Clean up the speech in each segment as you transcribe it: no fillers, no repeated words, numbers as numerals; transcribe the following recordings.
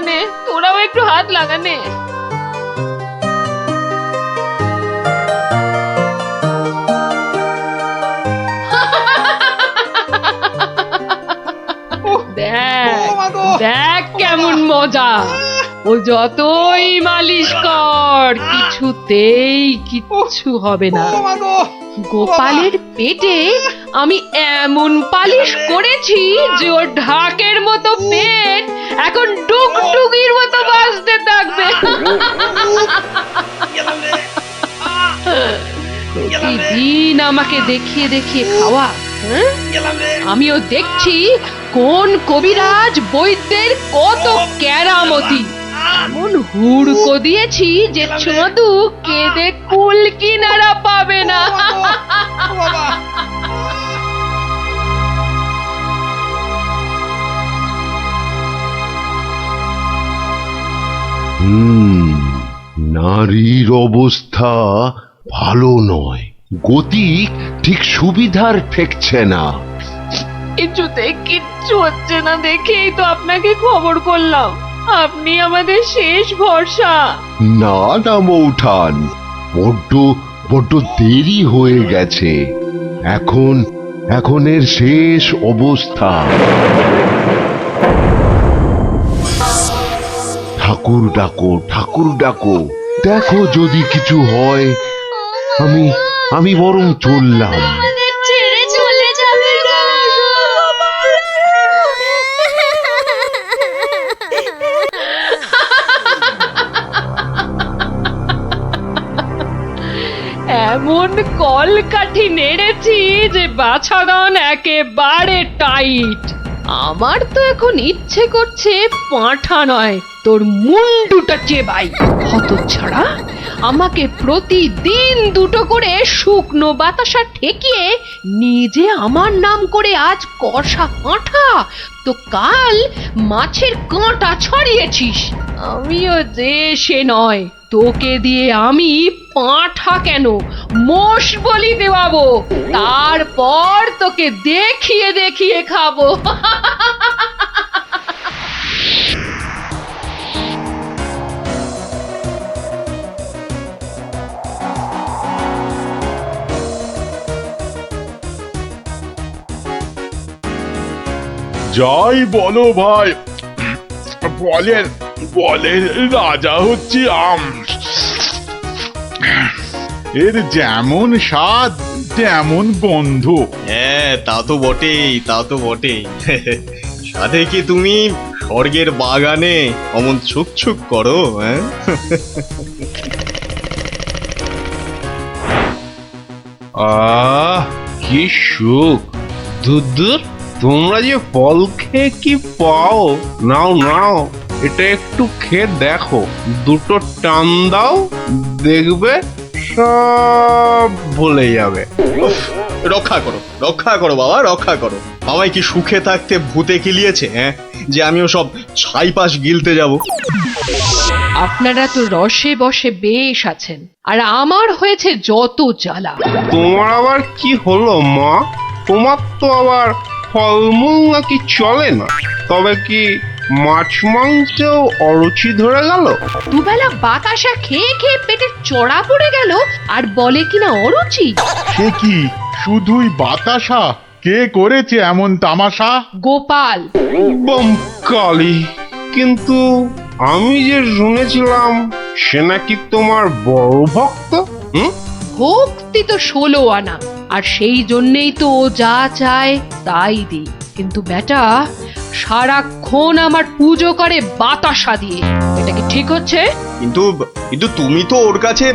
নে, তোরাও একটু হাত লাগানে। দেখ দেখ কেমন মজা। ও যতই মালিশ কর কিছুতেই কিচ্ছু হবে না। গোপালের পেটে আমি এমন পালিশ করেছি যে ওর ঢাকের মতো পেট এখন ডুগডুগির মতো বাজতে থাকবে। প্রতিদিন আমাকে দেখিয়ে দেখিয়ে খাওয়া, আমিও দেখছি কোন কবিরাজ বৈদ্যের কত কেরামতি। এমন হুড়কো দিয়েছি যে ছদু কেঁদে কুল কিনারা পাবে না। নারীর অবস্থা ভালো নয়, গতি ঠিক সুবিধার ঠেকছে না। কিছুতেই কিচ্ছু হচ্ছে না দেখেই তো আপনাকে খবর করলাম। আপনি আমাদের শেষ ভরসা। না না মৌঠান, বড্ড বড্ড দেরি হয়ে গেছে। এখন এর শেষ অবস্থা। ঠাকুর ডাকো, ঠাকুর ডাকো, দেখো যদি কিছু হয়। আমি বরং চললাম। এমন কলকাঠি নেড়েছি যে বাছাধন একেবারে টাইট। আমার তো এখন ইচ্ছে করছে পাঁঠা নয়, তোর মুন্ডুটা চেবাই। হতচ্ছাড়া, আমাকে প্রতিদিন দুটো করে শুকনো বাতাসা ঠেকিয়ে নিজে আমার নাম করে আজ কষা পাঁঠা, তো কাল মাছের কাঁটা ছড়িয়েছিস। আমিও যে সে নয়, তোকে দিয়ে আমি পাঁঠা কেন মোষ বলি দেওয়াবো, তারপর তোকে দেখিয়ে দেখিয়ে খাবো। যাই বলো ভাই, বলেন বলেন রাজা হচ্ছে আম। এর যেমন স্বাদ তেমন গন্ধ। হ্যাঁ, তা তো বটেই, তা তো বটেই। সাথে কি তুমি স্বর্গের বাগানে অমন ছুকছুক করো? হ্যাঁ, কি সুখ! দূর, তোমরা যে ফল খেয়ে কি পাও। নাও নাও, এটা একটু খেয়ে দেখো, দুটো টান দাও, দেখবে সব ভুলে যাবে। রক্ষা করো, রক্ষা করো বাবা, রক্ষা করো। আমায় কি সুখে থাকতে ভূতে কিলিয়েছে? হ্যাঁ, যে আমিও সব ছাইপাশ গিলতে যাব। আপনারা তো রসে বসে বেশ আছেন, আর আমার হয়েছে যত জ্বালা। তোমার আবার কি হলো মা? তোমার তো আবার ফলমূল নাকি চলে না? তবে কি মাছ মাংসেও অরুচি ধরে গেল? দুবেলা বাতাসা খেয়ে খেয়ে পেটে চড়া পড়ে গেল, আর বলে কিনা অরুচি। সে কি শুধুই বাতাসা? কে করেছে এমন তামাশা? গোপাল। বমকালি! কিন্তু আমি যে শুনেছিলাম সে নাকি তোমার বড় ভক্ত। ভক্তি তো 16 আনা, আর সেই জন্যেই তো ও যা চায় তাই দিই। কিন্তু বেটা সারাক্ষণ আমার পুজো করে বাতাসা দিয়ে। এটা কি ঠিক হচ্ছে? কিন্তু কিন্তু তুমি তো ওর কাছে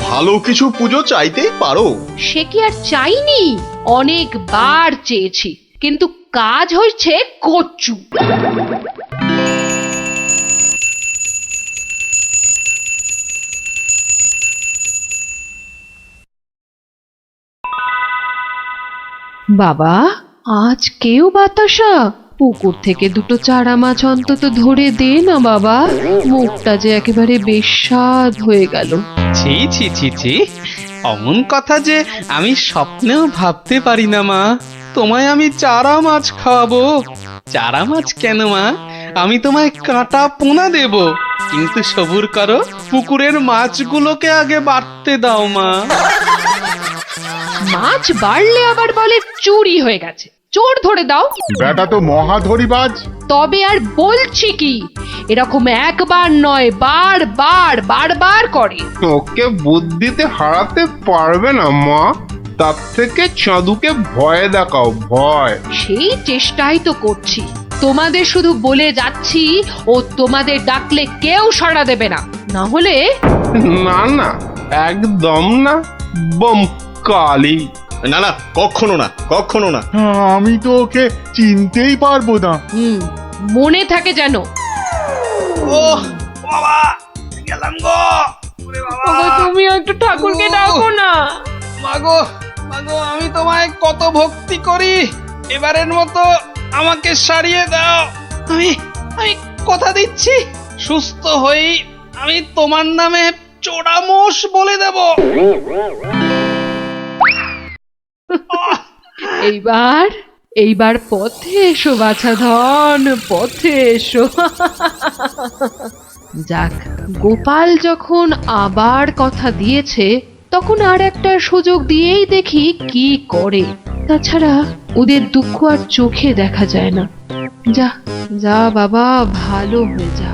ভালো কিছু পুজো চাইতেই পারো। সে কি আর চাইনি? অনেকবার চেয়েছি, কিন্তু কাজ হয়েছে কচু। বাবা, আজ কেউ বাতাসা? পুকুর থেকে দুটো চারা মাছ অন্তত ধরে দে না বাবা, মুখটা যে একেবারে বেস্বাদ হয়ে গেল। ছি ছি ছি ছি, অমন কথা যে আমি স্বপ্নেও ভাবতে পারি না মা। তোমায় আমি চারা মাছ খাওয়াবো। চারা মাছ কেন মা, আমি তোমায় কাঁটা পোনা দেব, কিন্তু সবুর করো, পুকুরের মাছগুলোকে আগে বাড়তে দাও মা। মাছ বাড়লে আবার বলে চুরি হয়ে গেছে, চোর ধরে দাও। বেটা তো মহাধরিবাজ। তবে আর বলছি কি, এরকম একবার নয়, বারবার করে। ওকে বুদ্ধিতে হারাতে পারবে না মা, তার থেকে চাঁদুকে ভয় দেখাও, ভয়। সেই চেষ্টাই তো করছি, তোমাদের শুধু বলে যাচ্ছি, ও তোমাদের ডাকলে কেউ সাড়া দেবে না, না হলে না না, একদম না, বম কালি। না না, কখনো না, কখনো না। আমি তো ওকে চিনতেই পারবো না। মনে থাকে যেন। ও বাবা, গেলাম গো। ওরে বাবা, তুমি একটু ঠাকুরকে ডাকো না। মাগো মাগো, আমি তোমায় কত ভক্তি করি, এবারের মতো আমাকে সারিয়ে দাও। আমি আমি কথা দিচ্ছি, সুস্থ হই আমি তোমার নামে চোরামোষ বলে দেব। এইবার পথে এসো বাছা ধন, পথে এসো। যাক, গোপাল যখন আবার কথা দিয়েছে, তখন আর একটা সুযোগ দিয়েই দেখি কি করে। তাছাড়া ওদের দুঃখ আর চোখে দেখা যায় না। যা যা বাবা, ভালো হয়ে যা।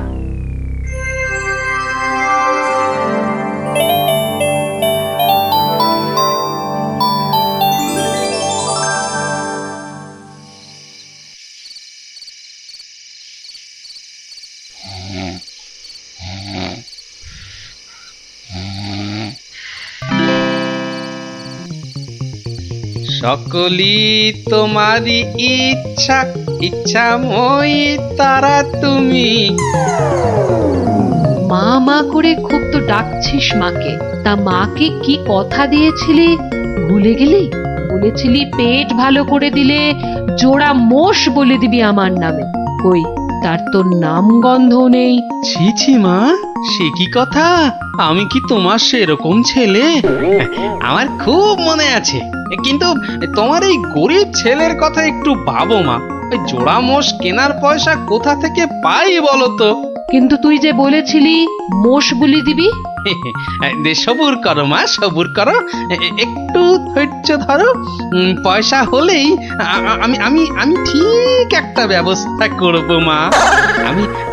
সকলি তোমারই ইচ্ছা, ইচ্ছাময়ী তারা তুমি। মা মা করে খুব তো ডাকছিস মাকে, তা মাকে কি কথা দিয়েছিলি ভুলে গেলি? বলেছিলি পেট ভালো করে দিলে জোড়া মোষ বলে দিবি আমার নামে। কই, তার তো নাম গন্ধ নেই। ছি ছি মা, সে কি কথা? আমি কি তোমার সেরকম ছেলে? আমার খুব মনে আছে, কিন্তু তোমার এই গরিব ছেলের কথা একটু ভাবো মা। ওই জোড়া মোষ কেনার পয়সা কোথা থেকে পাই বলো তো? কিন্তু তুই যে বলেছিলি মোষ বলি দিবি। সবুর করো মা, সবুর করো, একটু ধৈর্য ধরো। পয়সা হলেই আমি আমি আমি ঠিক একটা ব্যবস্থা করব মা।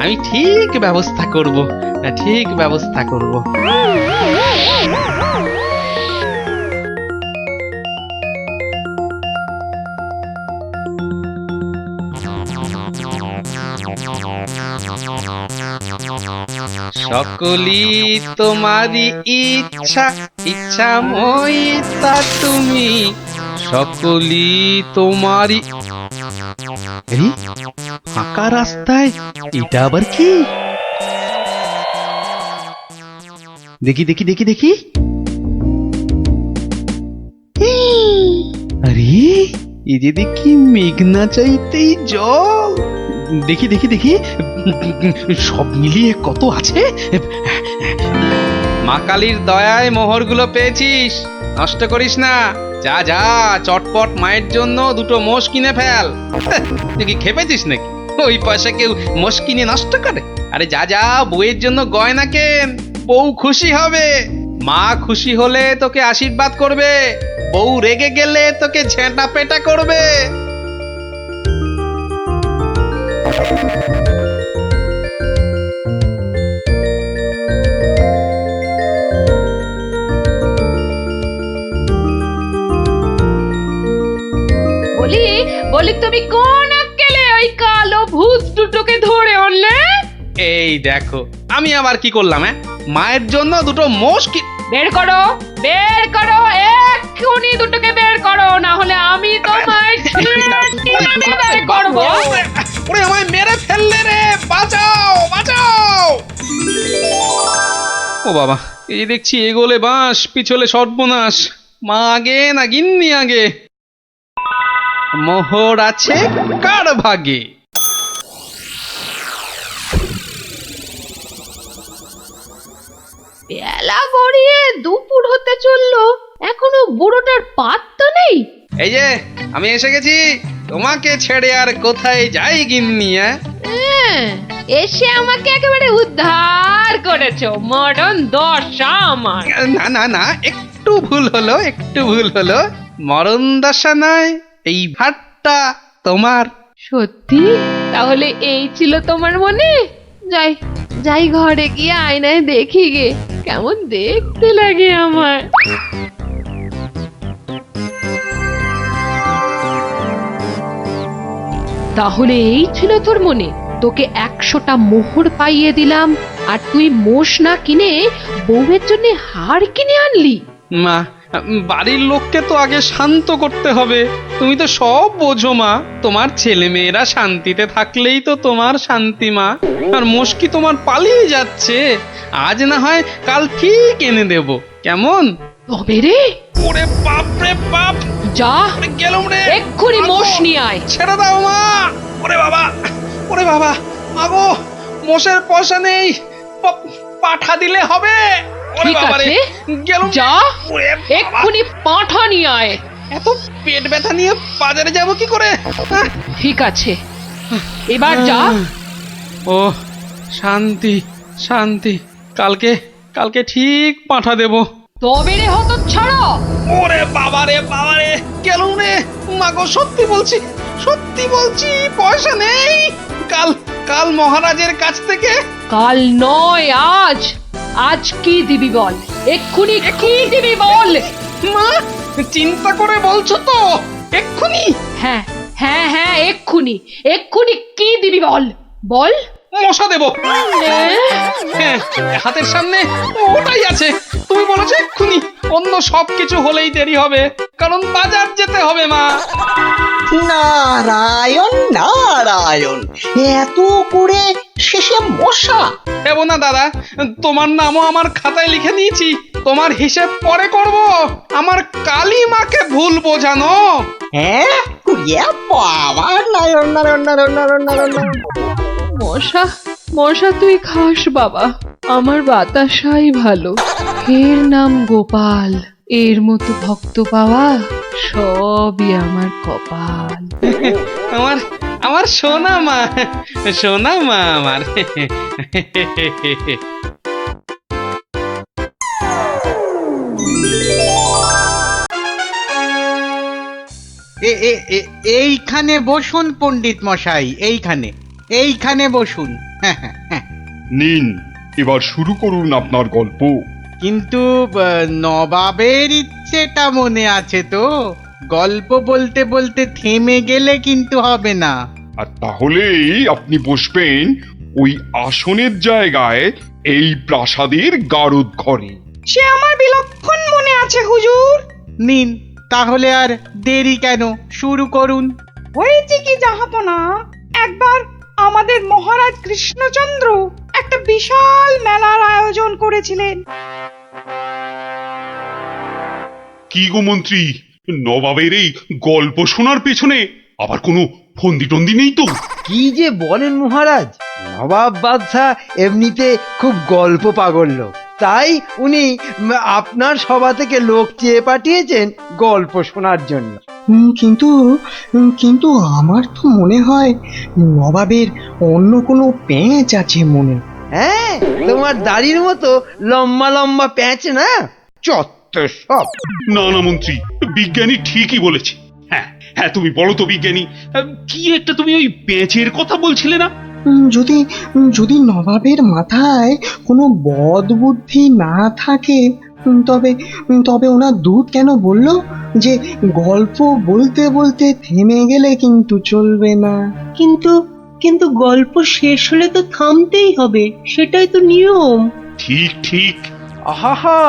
আমি ঠিক ব্যবস্থা করব, ঠিক ব্যবস্থা করব। সকলি তোমারই ইচ্ছা, ইচ্ছাময়ী তা তুমি। সকলি তোমারই। এই ফাঁকা রাস্তায় এটা আবার কি? দেখি দেখি দেখি দেখি। আরে, এই যে দেখি মেঘনা চাইতেই জল। দেখি দেখি দেখি, সব মিলিয়ে কত আছে। মা কালীর দয়ায় মোহরগুলো পেয়েছিস, নষ্ট করিস না। যা যা, চটপট মায়ের জন্য দুটো মোষ কিনে ফেল। তুই কি খেপেছিস নাকি? ওই পয়সা কেউ মোষ কিনে নষ্ট করে? আরে যা যা, বউয়ের জন্য গয়না কেন, বউ খুশি হবে। মা খুশি হলে তোকে আশীর্বাদ করবে, বউ রেগে গেলে তোকে ঝেঁটা পেটা করবে। বলি তুমি কোন আক্কেলে ওই কালো ভূত দুটোকে ধরে আনলে? এই দেখো, আমি আবার কি করলাম? মায়ের জন্য দুটো মোষ কি। বের করো, বের করো, এক্ষুনি দুটোকে বের করো, না হলে আমি তোমায় বের করব। ওরে, আমায় মেরে ফেললে রে, বাঁচাও বাঁচাও। ও বাবা, এই দেখছি এগোলে বাঁশ, পিছলে সর্বনাশ। মা আগে না গিন্নি আগে? মোহর আছে কার ভাগে? বেলা গড়িয়ে দুপুর হতে চললো, এখনো বুড়োটার পাত্তা নেই। এই যে আমি এসে গেছি, তোমাকে ছেড়ে আর কোথায় যাই গিন্নি? হ্যাঁ এসে আমাকে একেবারে উদ্ধার করেছো, মরণ দশা আমার। না না না, একটু ভুল হলো, একটু ভুল হলো। মরণ দশা নয়, এই ভাতটা তোমার। সত্যি? তাহলে এই ছিল তোমার মনে? যাই যাই ঘরে গিয়ে আয়নায় দেখি গে কেমন দেখতে লাগে আমার। তাহলে এই ছিল তোর মনে? তোকে 100টা মোহর পাইয়ে দিলাম আর তুই মোষ না কিনে বউয়ের জন্য হার কিনে আনলি? মা, বাড়ির লোককে তো আগে শান্ত করতে হবে। তুমি তো সব বোঝো মা, তোমার ছেলে মেয়েরা শান্তিতে থাকলেই তো তোমার শান্তি মা। আর মুশকি তোমার পালিয়ে যাচ্ছে, আজ না হয় কাল ঠিক এনে দেব, কেমন? তবে রে, ওরে বাপ রে বাপ, যা ওরে গেলুম রে, এক্ষুনি মোষ নিয়ে আয়। ছেড়ে দাও মা। ওরে বাবা, ওরে বাবা, আগো মোষের পয়সা নেই, পাঠা দিলে হবে। ওরে ঠিক বাবা রে, আছে, গেলুম। যা ওরে বাবা, এক্ষুনি পাঁঠা নিয়ে আয়। এত পেট ব্যথা নিয়ে বাজারে যাব কি করে? ঠিক আছে, এবার যা। ও শান্তি শান্তি, কালকে কালকে ঠিক পাঠা দেব। তবে রে হতচ্ছাড়া, ওরে বাবা রে, গেলুম রে। মাগো সত্যি বলছি, সত্যি বলছি, পয়সা নেই। কাল কাল মহারাজের কাছ থেকে। কাল নয় আজ। আজ কি দিবি বল, এক্ষুনি কি দিবি বল। মা, চিন্তা করে বলছো তো? এক্ষুনি? হ্যাঁ হ্যাঁ হ্যাঁ, এক্ষুনি এক্ষুনি কি দিবি বল বল। মশা দেব। হ্যাঁ, হাতের সামনে ওটাই আছে। তুমি বলেছো এক্ষুনি, অন্য সবকিছু হলেই দেরি হবে, কারণ বাজার যেতে হবে মা। নারায়ণ নারায়ণ, এত করে শেষে মশা? দেব না দাদা, তোমার নামও আমার খাতায় লিখে দিয়েছি। তোমার হিসেব পরে করব, আমার কালী মাকে ভুল বোঝানো। হ্যাঁ, ইয়ে বাবা, নারায়ণ নারায়ণ নারায়ণ নারায়ণ নারায়ণ। মশা মশা তুই খাস বাবা, আমার বাতাসাই ভালো। এর নাম গোপাল, এর মতো ভক্ত পাওয়া সবই আমার কপাল। আমার আমার সোনা মা, সোনা মা আমার। এইখানে বসুন পণ্ডিত মশাই, এইখানে এইখানে বসুন। নিন, এবার শুরু করুন আপনার গল্প। কিন্তু নবাবের ইচ্ছেটা মনে আছে তো? গল্প বলতে বলতে থেমে গেলে কিন্তু হবে না। আর তাহলেই আপনি বসবেন ওই আসনের জায়গায়, এই প্রাসাদের গারদ ঘরে। সে আমার বিলক্ষণ মনে আছে হুজুর। নিন, তাহলে আর দেরি কেন, শুরু করুন। হয়েছে কি জাহাপনা, একবার আমাদের মহারাজ কৃষ্ণচন্দ্র একটা বিশাল মেলার আয়োজন করেছিলেন। কি গো মন্ত্রী, নবাবের এই গল্প শোনার পেছনে আবার কোনো ফন্দি টন্দি নেই তো? কি যে বলেন মহারাজ, নবাব বাদশাহ এমনিতে খুব গল্প পাগল লোক, তাই উনি আপনার সভা থেকে লোক চেয়ে পাঠিয়েছেন গল্প শোনার জন্য। কিন্তু কিন্তু আমার তো মনে হয় নবাবের অন্য কোনো পেঁচ আছে মনে। হ্যাঁ, তোমার দাড়ির মতো লম্বা লম্বা প্যাঁচ না, চত্বর সব। না না মন্ত্রী, বিজ্ঞানী ঠিকই বলেছে। হ্যাঁ হ্যাঁ, তুমি বলো তো বিজ্ঞানী, কি একটা তুমি ওই পেঁচের কথা বলছিলে না? যদি যদি নবাবের মাথায় কোনো বদ বুদ্ধি না থাকে, তবে তবে ওনার দূত কেন বলল যে গল্প বলতে বলতে থেমে গেলে কিন্তু চলবে না? কিন্তু কিন্তু গল্প শেষ হলে তো থামতেই হবে, সেটাই তো নিয়ম। ঠিক ঠিক। আহা,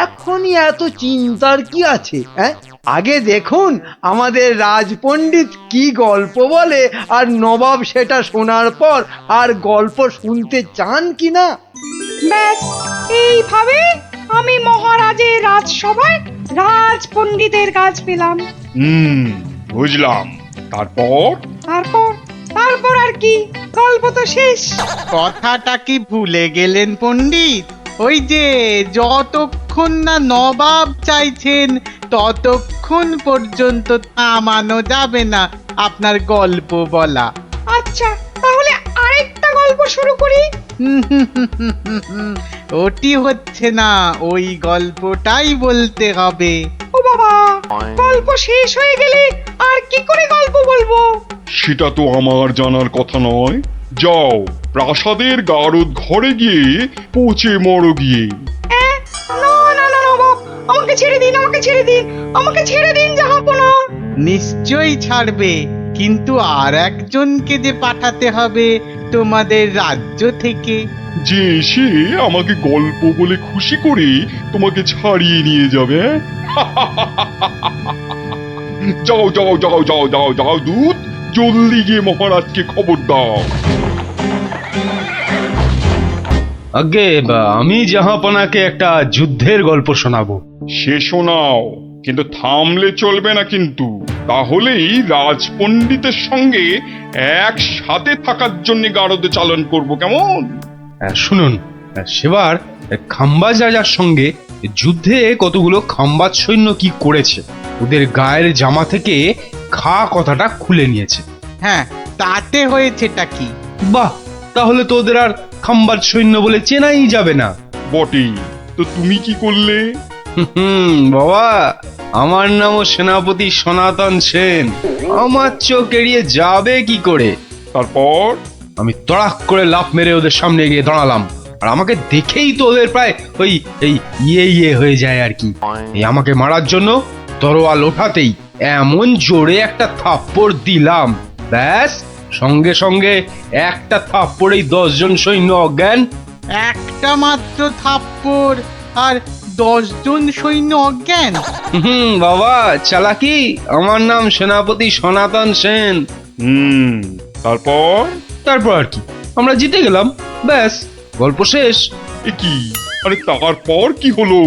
এখনই এত চিন্তার কি আছে? হ্যাঁ, আগে দেখুন আমাদের রাজপণ্ডিত কি গল্প বলে, আর নবাব সেটা শোনার পর আর গল্প শুনতে চান কিনা। ব্যাস, এইভাবে আমি মহারাজের রাজসভায় রাজ পণ্ডিতের কাজ পেলাম। বুঝলাম। তারপর? তারপর তারপর আর কি, গল্প তো শেষ। কথাটা কি ভুলে গেলেন পণ্ডিত? ওই যে যতক্ষণ না নবাব চাইছেন ততক্ষণ পর্যন্ত থামানো যাবে না আপনার গল্প বলা। আচ্ছা, তাহলে আরেক গল্প শুরু করি। ওটি হচ্ছে না, ওই গল্পটাই বলতে হবে। ও বাবা, গল্প শেষ হয়ে গেলে আর কি করে গল্প বলবো? সেটা তো আমার জানার কথা নয়। যাও, প্রাসাদের গারদ ঘরে গিয়ে পচে মরো গিয়ে। না না না নবাব, আমাকে ছেড়ে দিন, আমাকে ছেড়ে দিন, আমাকে ছেড়ে দিন জাহাপনা। নিশ্চয়ই ছাড়বে, কিন্তু আর একজনকে যে পাঠাতে হবে তোমাদের রাজ্য থেকে। যে এসে আমাকে গল্প বলে খুশি করে তোমাকে ছাড়িয়ে নিয়ে যাবে। যাও যাও যাও যাও যাও যাও দূত, জলদি গিয়ে মহারাজকে খবর দাও। আগে আমি জাহাপনাকে একটা যুদ্ধের গল্প শোনাবো। সে শোনাও, কিন্তু থামলে চলবে না কিন্তু, তাহলেই রাজপণ্ডিতের সঙ্গে একসাথে থাকার জন্য গারদে চালন করব, কেমন? শুনুন, সেবার খাম্বাজ রাজার সঙ্গে যুদ্ধে কতগুলো খাম্বাজ সৈন্য কি করেছে, ওদের গায়ের জামা থেকে খা কথাটা খুলে নিয়েছে। হ্যাঁ, তাতে হয়েছেটা কি? বাহ, তাহলে তো ওদের আর খাম্বাজ সৈন্য বলে চেনাই যাবে না। বটে, তো তুমি কি করলে? বাবা, আমার নামও সেনাপতি সনাতন সেন, আমার চোখ এড়িয়ে যাবে কি করে? তারপর? আমি তড়াক করে লাফ মেরে ওদের সামনে গিয়ে দাঁড়ালাম, আর আমাকে দেখেই তো ওদের প্রায় ওই এই ইয়ে হয়ে যায় আর কি। এই আমাকে মারার জন্য তরোয়াল ওঠাতেই এমন জোরে একটা থাপ্পড় দিলাম, ব্যাস সঙ্গে সঙ্গে একটা থাপ্পড়েই 10 জন সৈন্য অজ্ঞান। একটা মাত্র থাপ্পড় আর 10 জন সৈন্য অজ্ঞান? বাবা, চালাকি। আমার নাম সেনাপতি সনাতন সেন। তারপর? তারপর আর কি, আমরা জিতে গেলাম, ব্যাস গল্প শেষ। এ কি? আরে তারপর কি হলো?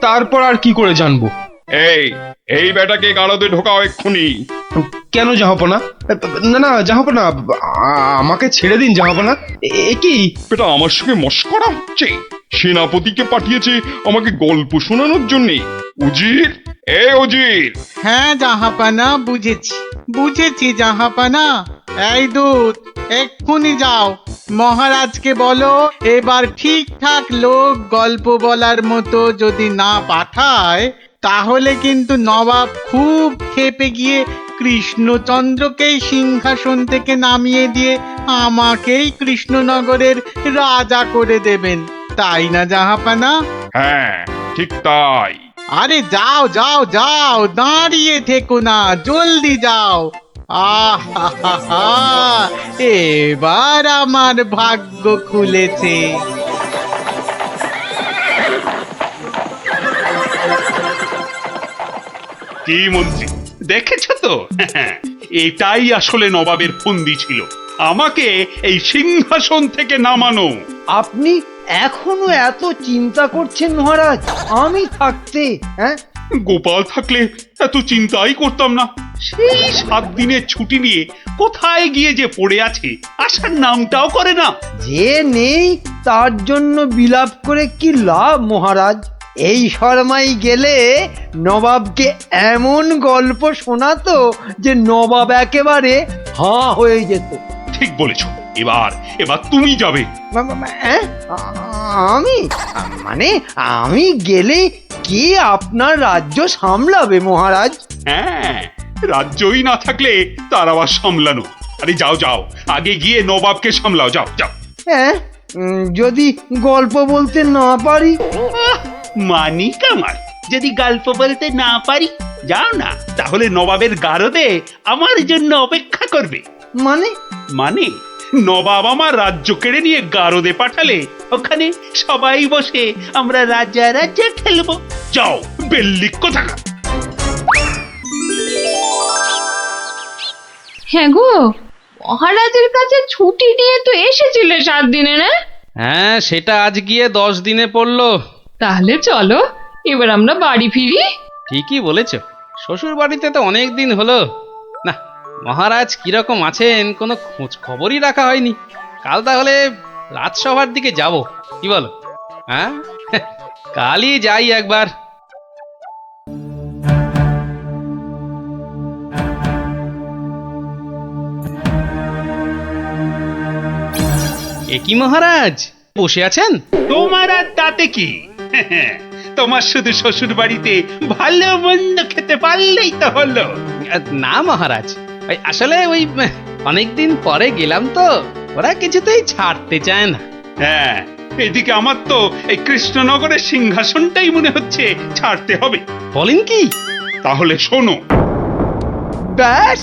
তারপর আর কি করে জানবো? এই বেটাকে গারদে ঢোকাও এক্ষুনি। কেন জাহাপনা? না না জাহাপনা, আমাকে ছেড়ে দিন জাহাপনা। এ কি? বেটা আমার সঙ্গে মশকরা হচ্ছে? সেনাপতিকে পাঠিয়েছে আমাকে গল্প শোনানোর জন্য। উজির, উজির। হ্যাঁ জাহাপানা, বুঝেছি জাহাপানা। এই দূত, এক্ষুনি যাও, মহারাজকে বলো এবার ঠিকঠাক লোক গল্প বলার মতো যদি না পাঠায়, তাহলে কিন্তু নবাব খুব ক্ষেপে গিয়ে কৃষ্ণচন্দ্রকেই সিংহাসন থেকে নামিয়ে দিয়ে আমাকেই কৃষ্ণনগরের রাজা করে দেবেন, তাই না জাহাপানা? হ্যাঁ, ঠিক তাই। আরে যাও যাও যাও, দাঁড়িয়ে থেকো না, জলদি যাও। এবার আমার ভাগ্য খুলেছে। কি মন্ত্রী, দেখেছ তো? এটাই আসলে নবাবের ফন্দি ছিল, আমাকে এই সিংহাসন থেকে নামানো। আপনি এখনো এত চিন্তা করছেন মহারাজ, আমি থাকতে? হ্যাঁ, গোপাল থাকলে এত চিন্তাই করতাম না। সেই 7 দিনের ছুটি নিয়ে কোথায় গিয়ে যে পড়ে আছে, আসার নামটাও করে না। যে নেই তার জন্য বিলাপ করে কি লাভ মহারাজ? এই শর্মাই গেলে নবাবকে এমন গল্প শোনাতো যে নবাব একেবারে হাঁ হয়ে যেত। ঠিক বলেছ, এবার তুমি যাবে। আমি? মানে আমি গেলে কে আপনার রাজ্য সামলাবে মহারাজ? হ্যাঁ, রাজ্যই না থাকলে তার আবার সামলানো। আরে যাও যাও, আগে গিয়ে নবাবকে সামলাও, যাও যাও। হ্যাঁ, যদি গল্প বলতে না পারি? মানি কামাল, যদি গল্প বলতে না পারি, যাও না, তাহলে নবাবের গারদে আমার জন্য অপেক্ষা করবে। মানে নবাব আমার রাজ্য কেড়ে নিয়ে গারদে পাঠালে ওখানে সবাই বসে আমরা রাজা রাজা খেলবো। যাও, বেল্লিক কোথাকার। হ্যাঁ গো, মহারাজের কাছে ছুটি নিয়ে তো এসেছিলে 7 দিনে, না? হ্যাঁ, সেটা আজ গিয়ে 10 দিনে পড়লো। তাহলে চলো এবার আমরা বাড়ি ফিরি। ঠিকই বলেছ, শ্বশুর বাড়িতে তো অনেক দিন হলো না, মহারাজ কিরকম আছেন কোনো খোঁজ খবরই রাখা হয়নি। কাল তাহলে রাজসভার দিকে যাব, কি বলো? হ্যাঁ, কালই যাই একবার। এ কি মহারাজ, বসে আছেন? তোমার আর তাতে কি? তোমার শুধু শ্বশুর বাড়িতে ভালো মন্দ খেতে পারলেই তো হলো। না মহারাজ, আসলে ওই অনেকদিন পরে গেলাম তো, ওরা কিছুতেই ছাড়তে চায় না। হ্যাঁ, এদিকে আমার তো এই কৃষ্ণনগরের সিংহাসনটাই মনে হচ্ছে ছাড়তে হবে। বলেন কি? তাহলে শোনো। ব্যাস,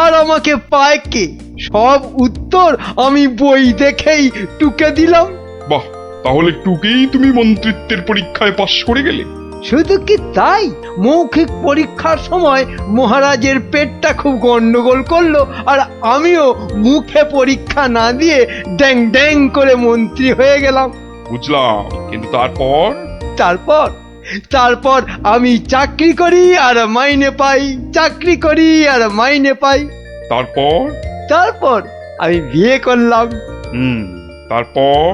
আর আমাকে পায় কে? সব উত্তর আমি বই দেখেই টুকে দিলাম। বাহ, তাহলে টুকেই তুমি মন্ত্রিত্বের পরীক্ষায় পাশ করে গেলে। শুধু কি তাই, মৌখিক পরীক্ষার সময় মহারাজের পেটটা খুব গন্ডগোল করলো, আর আমিও মুখে পরীক্ষা না দিয়ে ড্যাং ড্যাং করে মন্ত্রী হয়ে গেলাম। বুঝলাম, কিন্তু তারপর? তারপর তারপর আমি চাকরি করি আর মাইনে পাই, চাকরি করি আর মাইনে পাই। তারপর? তারপর আমি বিয়ে করলাম। তারপর?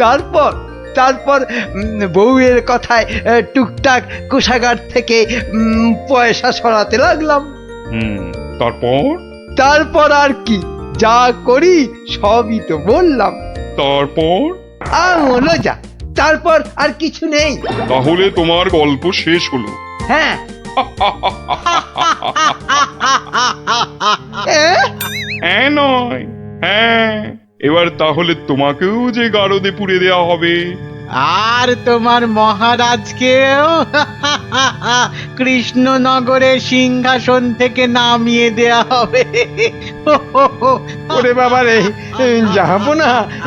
তারপর তারপর বউয়ের কথায় টুকটাক কোষাগার থেকে পয়সা সরাতে লাগলাম। তারপর? তারপর আর কি, যা করি সবই তো বললাম। তারপর? আর মনে যা, তারপর আর কিছু নেই। তাহলে তোমার গল্প শেষ হলো? হ্যাঁ। হ্যাঁ নয়, হ্যাঁ। এবার তাহলে তোমাকেও যে গারদে পুড়ে দেওয়া হবে। আর তোমার মহারাজকেও কৃষ্ণনগরের সিংহাসন থেকে নামিয়ে দেয়া হবে। ওরে বাবা রে,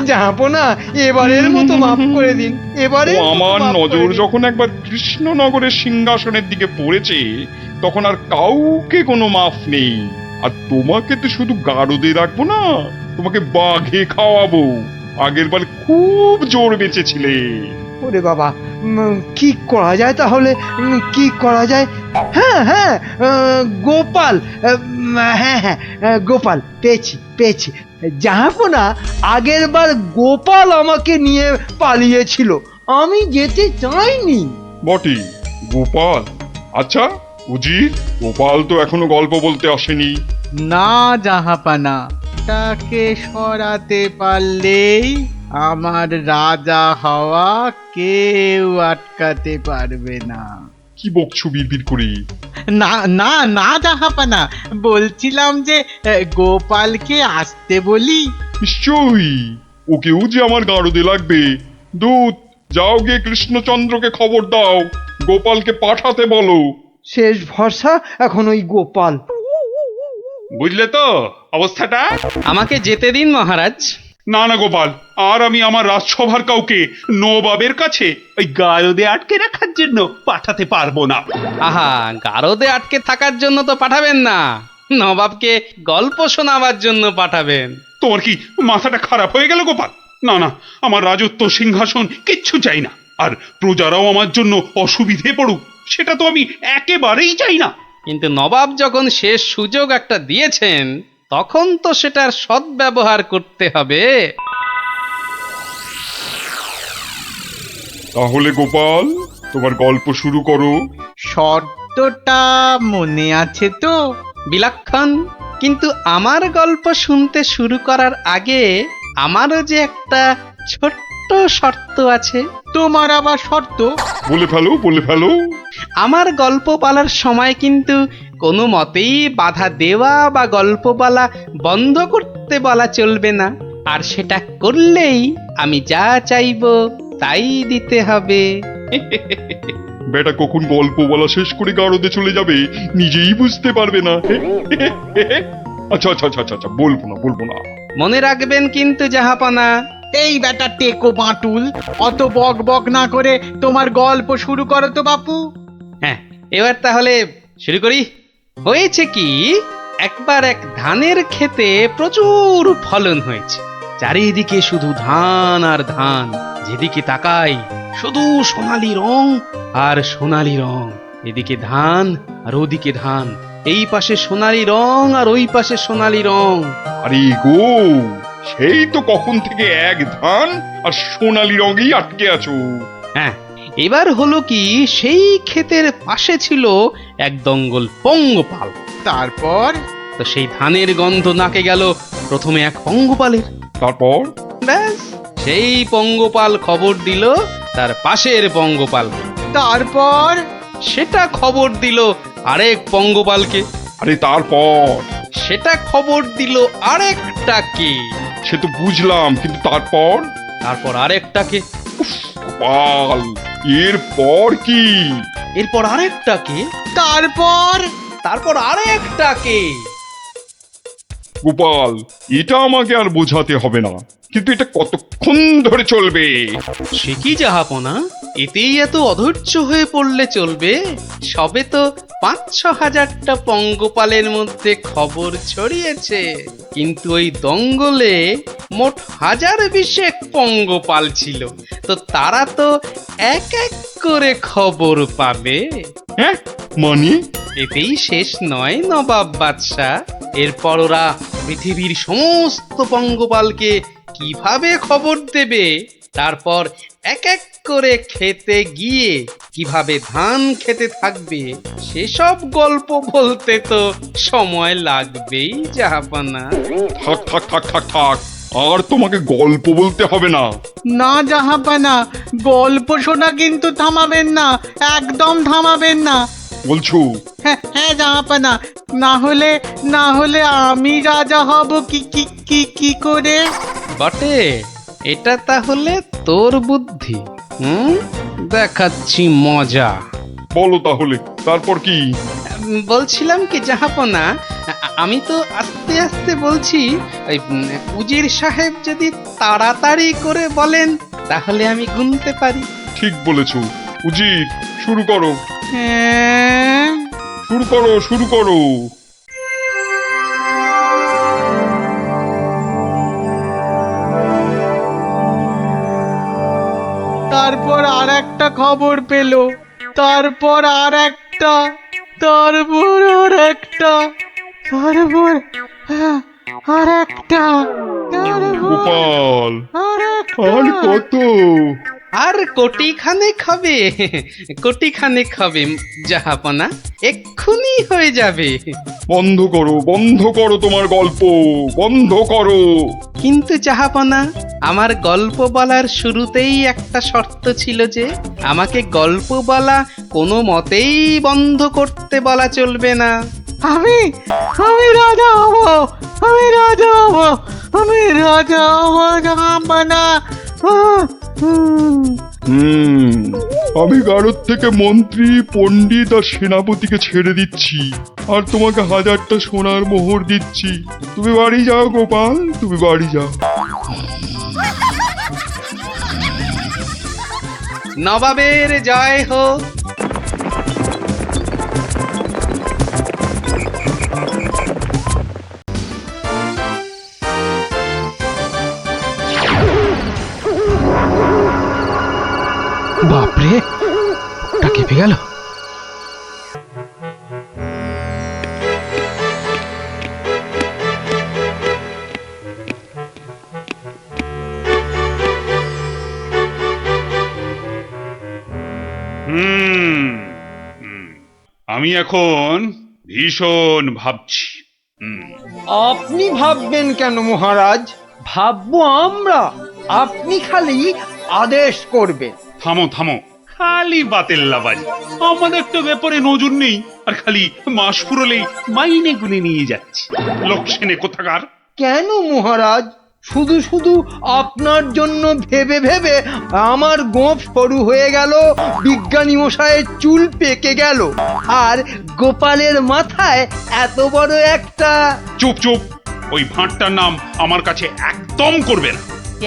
জাহাপনা, এবারের মতো মাফ করে দিন। এবারে আমার নজর যখন একবার কৃষ্ণনগরের সিংহাসনের দিকে পড়েছে, তখন আর কাউকে কোনো মাফ নেই। আর তোমাকে তো শুধু গারদে রাখবো না, তোমাকে বাঘে খাওয়াবো। আগের বার খুব জোর বেঁচেছিলে। ওরে বাবা, কি করা যায় তাহলে? কি করা যায়? হ্যাঁ হ্যাঁ, গোপাল, হ্যাঁ হ্যাঁ, গোপাল পেয়েছি। জাহাপনা, আগের বার গোপাল আমাকে নিয়ে পালিয়েছিল, আমি যেতে চাইনি। বটে, গোপাল? আচ্ছা উজির, গোপাল তো এখনো গল্প বলতে আসেনি। না জাহাপানা, তাকে সরাতে পারলেই আমার রাজা হওয়া কেউ আটকাতে পারবে না। কি বকছো বিড়বিড় করে? না না না জাহাপানা, বলছিলাম যে গোপালকে আসতে বলি। নিশ্চয়ই, ওকেও যে আমার গারদে লাগবে। দূত, যাও গিয়ে কৃষ্ণচন্দ্রকে খবর দাও, গোপালকে পাঠাতে বলো। শেষ ভরসা এখন ওই গোপাল। বুঝলে তো অবস্থাটা? আমাকে যেতে দিন মহারাজ। না না গোপাল, আর আমি আমার রাজসভার কাউকে নবাবের কাছে ওই গারদে আটকে রাখার জন্য পাঠাতে পারবো না। আহা, গারদে আটকে থাকার জন্য তো পাঠাবেন না, নবাবকে গল্প শোনাবার জন্য পাঠাবেন। তোমার কি মাথাটা খারাপ হয়ে গেল গোপাল? না না, আমার রাজত্ব সিংহাসন কিচ্ছু চাই না। আর প্রজারাও আমার জন্য অসুবিধে পড়ুক, সেটা তো আমি একেবারেই চাই না। কিন্তু নবাব যখন শেষ সুযোগ একটা দিয়েছেন, তখন তো সেটার সদ্ব্যবহার করতে হবে। তাহলে গোপাল, তোমার গল্প শুরু করো। শর্তটা মনে আছে তো? বিলক্ষণ, কিন্তু আমার গল্প শুনতে শুরু করার আগে আমারও যে একটা ছোট্ট শর্ত আছে। তোমার আবার শর্ত? বলে ফেলো। আমার গল্প বলার সময় কিন্তু কোনো মতেই বাধা দেওয়া বা গল্প বলা বন্ধ করতে বলা চলবে না। আর সেটা করলেই আমি যা চাইবো তাই দিতে হবে। বেটা কখন গল্প বলা শেষ করে গারদে চলে যাবে নিজেই বুঝতে পারবে না। আচ্ছা, বলবো না। মনে রাখবেন কিন্তু জাহাপনা। এই বেটা টেকো বাঁটুল, অত বক বক না করে তোমার গল্প শুরু করো তো বাপু। হ্যাঁ, এবার তাহলে শুরু করি। হয়েছে কি, একবার এক ধানের ক্ষেতে প্রচুর ফলন হয়েছে। চারিদিকে শুধু ধান আর ধান, যেদিকে তাকাই শুধু সোনালী রং আর সোনালী রং। এদিকে ধান আর ওদিকে ধান, এই পাশে সোনালী রং আর ওই পাশে সোনালী রং। আরে গো, সেই তো কখন থেকে এক ধান আর সোনালী রঙেই আটকে আছো। হ্যাঁ, এবার হলো কি, সেই ক্ষেতের পাশে ছিল এক দঙ্গল পঙ্গপাল। তারপর তো সেই ধানের গন্ধ নাকে গেল প্রথমে এক পঙ্গপালের, তারপর ব্যাস সেই পঙ্গপাল খবর দিল তার পাশের পঙ্গপালকে, তারপর সেটা খবর দিল আরেক পঙ্গপালকে, আরে তারপর? সেটা খবর দিল আরেকটাকে, সে তো বুঝলাম, কিন্তু তারপর? তারপর আরেকটাকে, গোপাল, এরপর কি? এরপর আরেকটাকে, তারপর তারপর আরেকটাকে। গোপাল, এটা আমাকে আর বোঝাতে হবে না, কিন্তু এটা কতক্ষণ ধরে চলবে? সে কি জাহাপনা, এতেই এত অধৈর্য হয়ে পড়লে চলবে? সবে তো ৫-৬ হাজারটা পঙ্গপালের মধ্যে খবর ছড়িয়েছে, কিন্তু ওই দঙ্গলে মোট ১,০২০ পঙ্গপাল ছিল, তো তারা তো এক এক করে খবর পাবে। হ্যাঁ, মানে? এতেই শেষ নয় নবাব বাদশাহ, এরপর ওরা পৃথিবীর সমস্ত পঙ্গপালকে কিভাবে খবর দেবে, তারপর এক এক করে খেতে গিয়ে কিভাবে ধান খেতে থাকবে, সেসব গল্প বলতে তো সময় লাগবেই জাহাপনা। থাক থাক থাক থাক থাক, আর তোমাকে গল্প বলতে হবে না। না জাহাপানা, গল্প শোনা কিন্তু থামাবেন না, একদম থামাবেন না। বলছো? হ্যাঁ হ্যাঁ জাহাপানা, না হলে আমি রাজা হব কি কি কি কি করে? বটে, এটা তাহলে তোর বুদ্ধি। দেখাচ্ছি মজা। বলো তাহলে, তারপর কি? বলছিলাম কি জাহাপনা, আমি তো আস্তে আস্তে বলছি, ওই উজির সাহেব যদি তাড়াতাড়ি করে বলেন তাহলে আমি গুনতে পারি। ঠিক বলেছো। উজির, শুরু করো। হ্যাঁ, শুরু করো, শুরু করো। তারপর আর একটা খবর পেল, তারপর আর একটা, তারপর আর একটা, তারপর আর একটা, গোপাল, আর আর কত? আর কোটিখানেক হবে, কোটিখানেক হবে জাহাপনা, এক্ষুনি হয়ে যাবে। বন্ধ করো, বন্ধ করো তোমার গল্প, বন্ধ করো। কিন্তু জাহাপনা, আমার গল্প বলার শুরুতেই একটা শর্ত ছিল যে আমাকে গল্প বলা কোনো মতেই বন্ধ করতে বলা চলবে না। আমি রাজা হব, আমি রাজা হব, আমি রাজা হব জাহাপানা। আমি গারদ থেকে মন্ত্রী, পণ্ডিত আর সেনাপতিকে ছেড়ে দিচ্ছি, আর তোমাকে ১,০০০টা সোনার মোহর দিচ্ছি। তুমি বাড়ি যাও গোপাল, তুমি বাড়ি যাও। নবাবের জয় হোক। বাপরে, ওটা কেঁপে গেল। আমি এখন ভীষণ ভাবছি। আপনি ভাববেন কেন মহারাজ? ভাববো আমরা, আপনি খালি আদেশ করবেন। থামো থামো, খালি বাতেল্লাবাজি। আমাদের তো ব্যাপারে নজর নেই, আর খালি মাস ফুরলেই মাইনে গুনে নিয়ে যাচ্ছে। লোকসেনে কোথাকার। কেন মহারাজ? শুধু শুধু আপনার জন্য ভেবে ভেবে আমার গোঁফ সরু হয়ে গেল, বিজ্ঞানী মশাইয়ের চুল পেকে গেল, আর গোপালের মাথায় এত বড় একটা। চুপ চুপ, ওই ভাঁটটার নাম আমার কাছে একদম করবে না।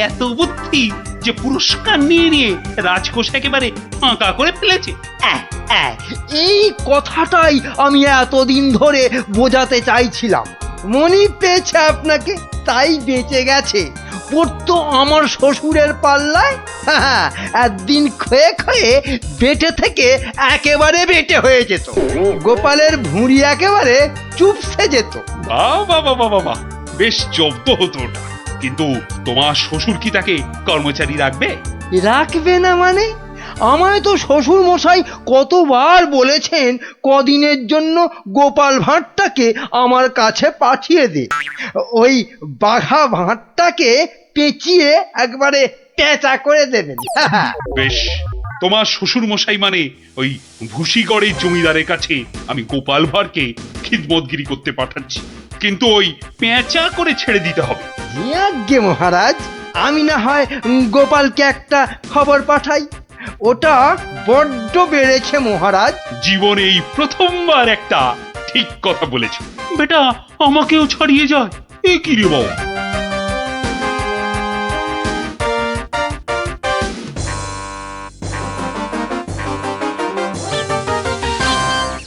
এত বুদ্ধি যে পুরস্কার নিয়ে নিয়ে রাজকোষ একেবারে ফাঁকা করে ফেলেছে। এই কথাটাই আমি এতদিন ধরে বোঝাতে চাইছিলাম। মনি পেয়েছে আপনাকে, তাই বেঁচে গেছে। পড়তো আমার শ্বশুরের পাল্লায়, একদিন ক্ষয়ে ক্ষয়ে বেটে থেকে একেবারে বেটে হয়ে যেত, গোপালের ভুঁড়ি একেবারে চুপসে যেত। বাবা বাবা বাবা, বেশ জব্দ হতো ওটা। কিন্তু তোমার শ্বশুর কি তাকে কর্মচারী রাখবে? রাখবে না মানে? আমায় তো শ্বশুর মশাই কতবার বলেছেন কদিনের জন্য গোপাল ভাঁড়টাকে আমার কাছে পাঠিয়ে দে। ওই বাঘা ভাঁড়টাকে পেঁচিয়ে একবারে পেঁচা করে দেবেন। বেশ, তোমার শ্বশুর মশাই মানে ওই ভুসিগড়ের জমিদারের কাছে আমি গোপাল ভাঁড়কে খিদমতগিরি করতে পাঠাচ্ছি, কিন্তু ওই পেঁচা করে ছেড়ে দিতে হবে। আজ্ঞে মহারাজ, আমি না হয় গোপালকে একটা খবর পাঠাই। ওটা বড্ড বেড়েছে মহারাজ। জীবনে এই প্রথমবার একটা ঠিক কথা বলেছে। বেটা আমাকেও ছাড়িয়ে যায়, এ কি রে বাবা?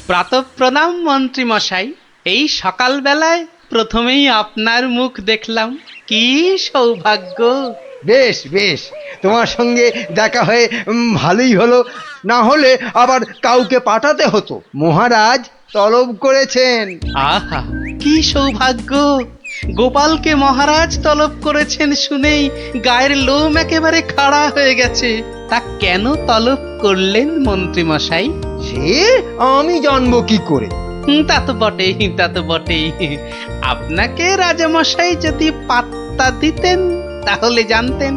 প্রাতঃপ্রণাম মন্ত্রী মশাই। এই সকালবেলায় প্রথমেই আপনার মুখ দেখলাম, কি সৌভাগ্য। বেশ বেশ, তোমার সঙ্গে দেখা হয়ে ভালোই হলো, না হলে আবার কাউকে পাঠাতে হতো। মহারাজ তলব করেছেন। আহা, কি সৌভাগ্য! গোপালকে মহারাজ তলব করেছেন শুনেই গায়ের লোম একেবারে খাড়া হয়ে গেছে। তা কেন তলব করলেন মন্ত্রী মশাই? সে আমি জানবো কি করে? তা তো বটেই, তা তো বটেই। আপনাকে রাজামশাই যদি পাত্তা দিতেন তাহলে জানতেন।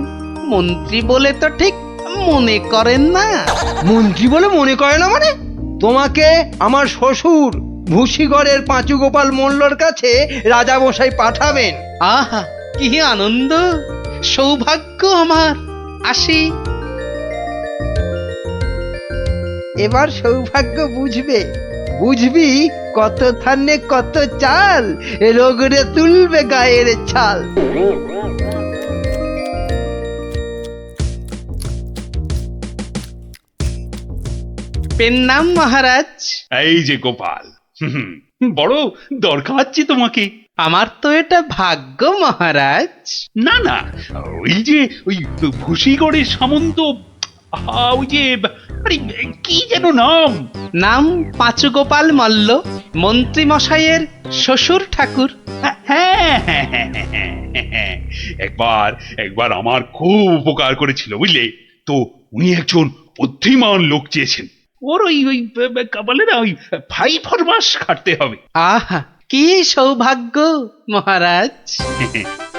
মন্ত্রী বলে তো ঠিক মনে করেন না। মন্ত্রী বলে মনে করে না মানে? তোমাকে আমার শ্বশুর ভুসিগড়ের পাঁচু গোপাল মোল্লর কাছে রাজামশাই পাঠাবেন। আহা, কি আনন্দ, সৌভাগ্য আমার। আসি। এবার সৌভাগ্য বুঝবে, বুঝবি কত ধানে কত চাল, রোগরে তুলবে গায়ের ছাল। পেন নাম মহারাজ। এই যে গোপাল, বড় দরকার আছে তোমাকে। আমার তো এটা ভাগ্য মহারাজ। না না, ওই যে ওই ভুসিগড়ের সামন্ত, ওই যে আরে কি যেন নাম? নাম পাঁচু গোপাল মল্ল, মন্ত্রী মশাইয়ের শ্বশুর ঠাকুর। হ্যাঁ হ্যাঁ হ্যাঁ হ্যাঁ, একবার একবার আমার খুব উপকার করেছিল বুঝলে তো। উনি একজন বুদ্ধিমান লোক চেয়েছেন। ওর ওই ওই বলে না, ওই 5 মাস খাটতে হবে। আহা, কি সৌভাগ্য মহারাজ।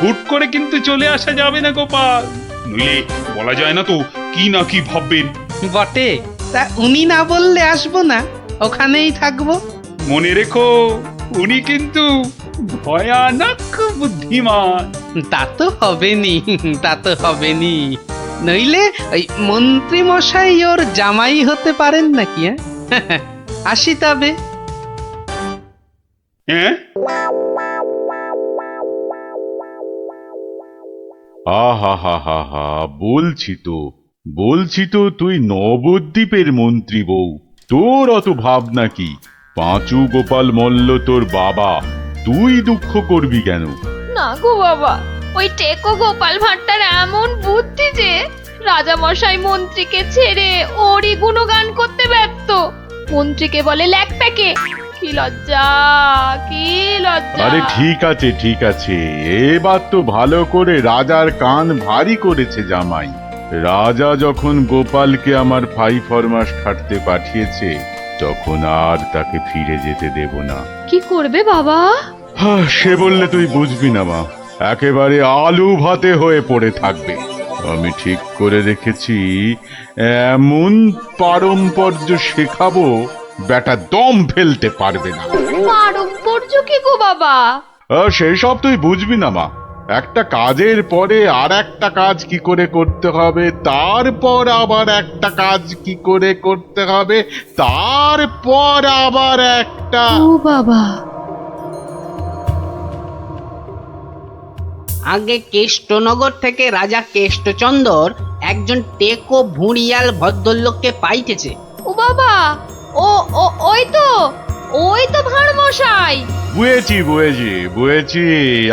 হুট করে কিন্তু চলে আসা যাবে না গোপাল, নইলে বলা যায় না তো কি না কি ভাববেন। বটে, তা উনি না বললে আসবো না, ওখানেই থাকবো। মনে রেখো, উনি কিন্তু ভয়ানক বুদ্ধিমান। তা তো হবেনি, তা তো হবেনি। নইলে ওই মন্ত্রী মশাই ওর জামাই হতে পারেন নাকি? আসি তবে। হ্যাঁ, আহা হা হা হা, বলছি তো তুই নবদ্বীপের মন্ত্রী বউ, তোর অত ভাবনা কি? পাঁচু গোপাল মল্ল তোর বাবা, তুই দুঃখ করবি কেন? না গো বাবা, ওই টেকো গোপাল ভাঁড়টার এমন বুদ্ধি যে রাজামশাই মন্ত্রীকে ছেড়ে ওরই গুণগান করতে ব্যস্ত। মন্ত্রীকে বলে ল্যাকপ্যাকে। কি লজ্জা, কি লজ্জা! আরে ঠিক আছে, এবার তো ভালো করে রাজার কান ভারী করেছে জামাই। রাজা যখন গোপালকে আমার 5 মাস খাটতে পাঠিয়েছে, তখন আর তাকে ফিরে যেতে দেব না। কি করবে বাবা? সে বললে তুই বুঝবি না মা, একেবারে আলু ভাতে হয়ে পড়ে থাকবে। আমি ঠিক করে রেখেছি, এমন পারম্পর্য শেখাবো বেটা দম ফেলতে পারবে না। পারম্পর্য কি গো বাবা? সেই সব তুই বুঝবি না মা। একটা কাজের পরে আর একটা কাজ কি করে করতে হবে, তারপর আবার একটা কাজ কি করে করতে হবে, তারপর আবার একটা। ও বাবা! আগে কেষ্টনগর থেকে রাজা কেষ্টচন্দর একজন টেকো ভুঁড়িয়াল ভদ্রলোককে পাইতেছে। ও বাবা, ওই তো ভাঁড় মশাই। বুঝেছি,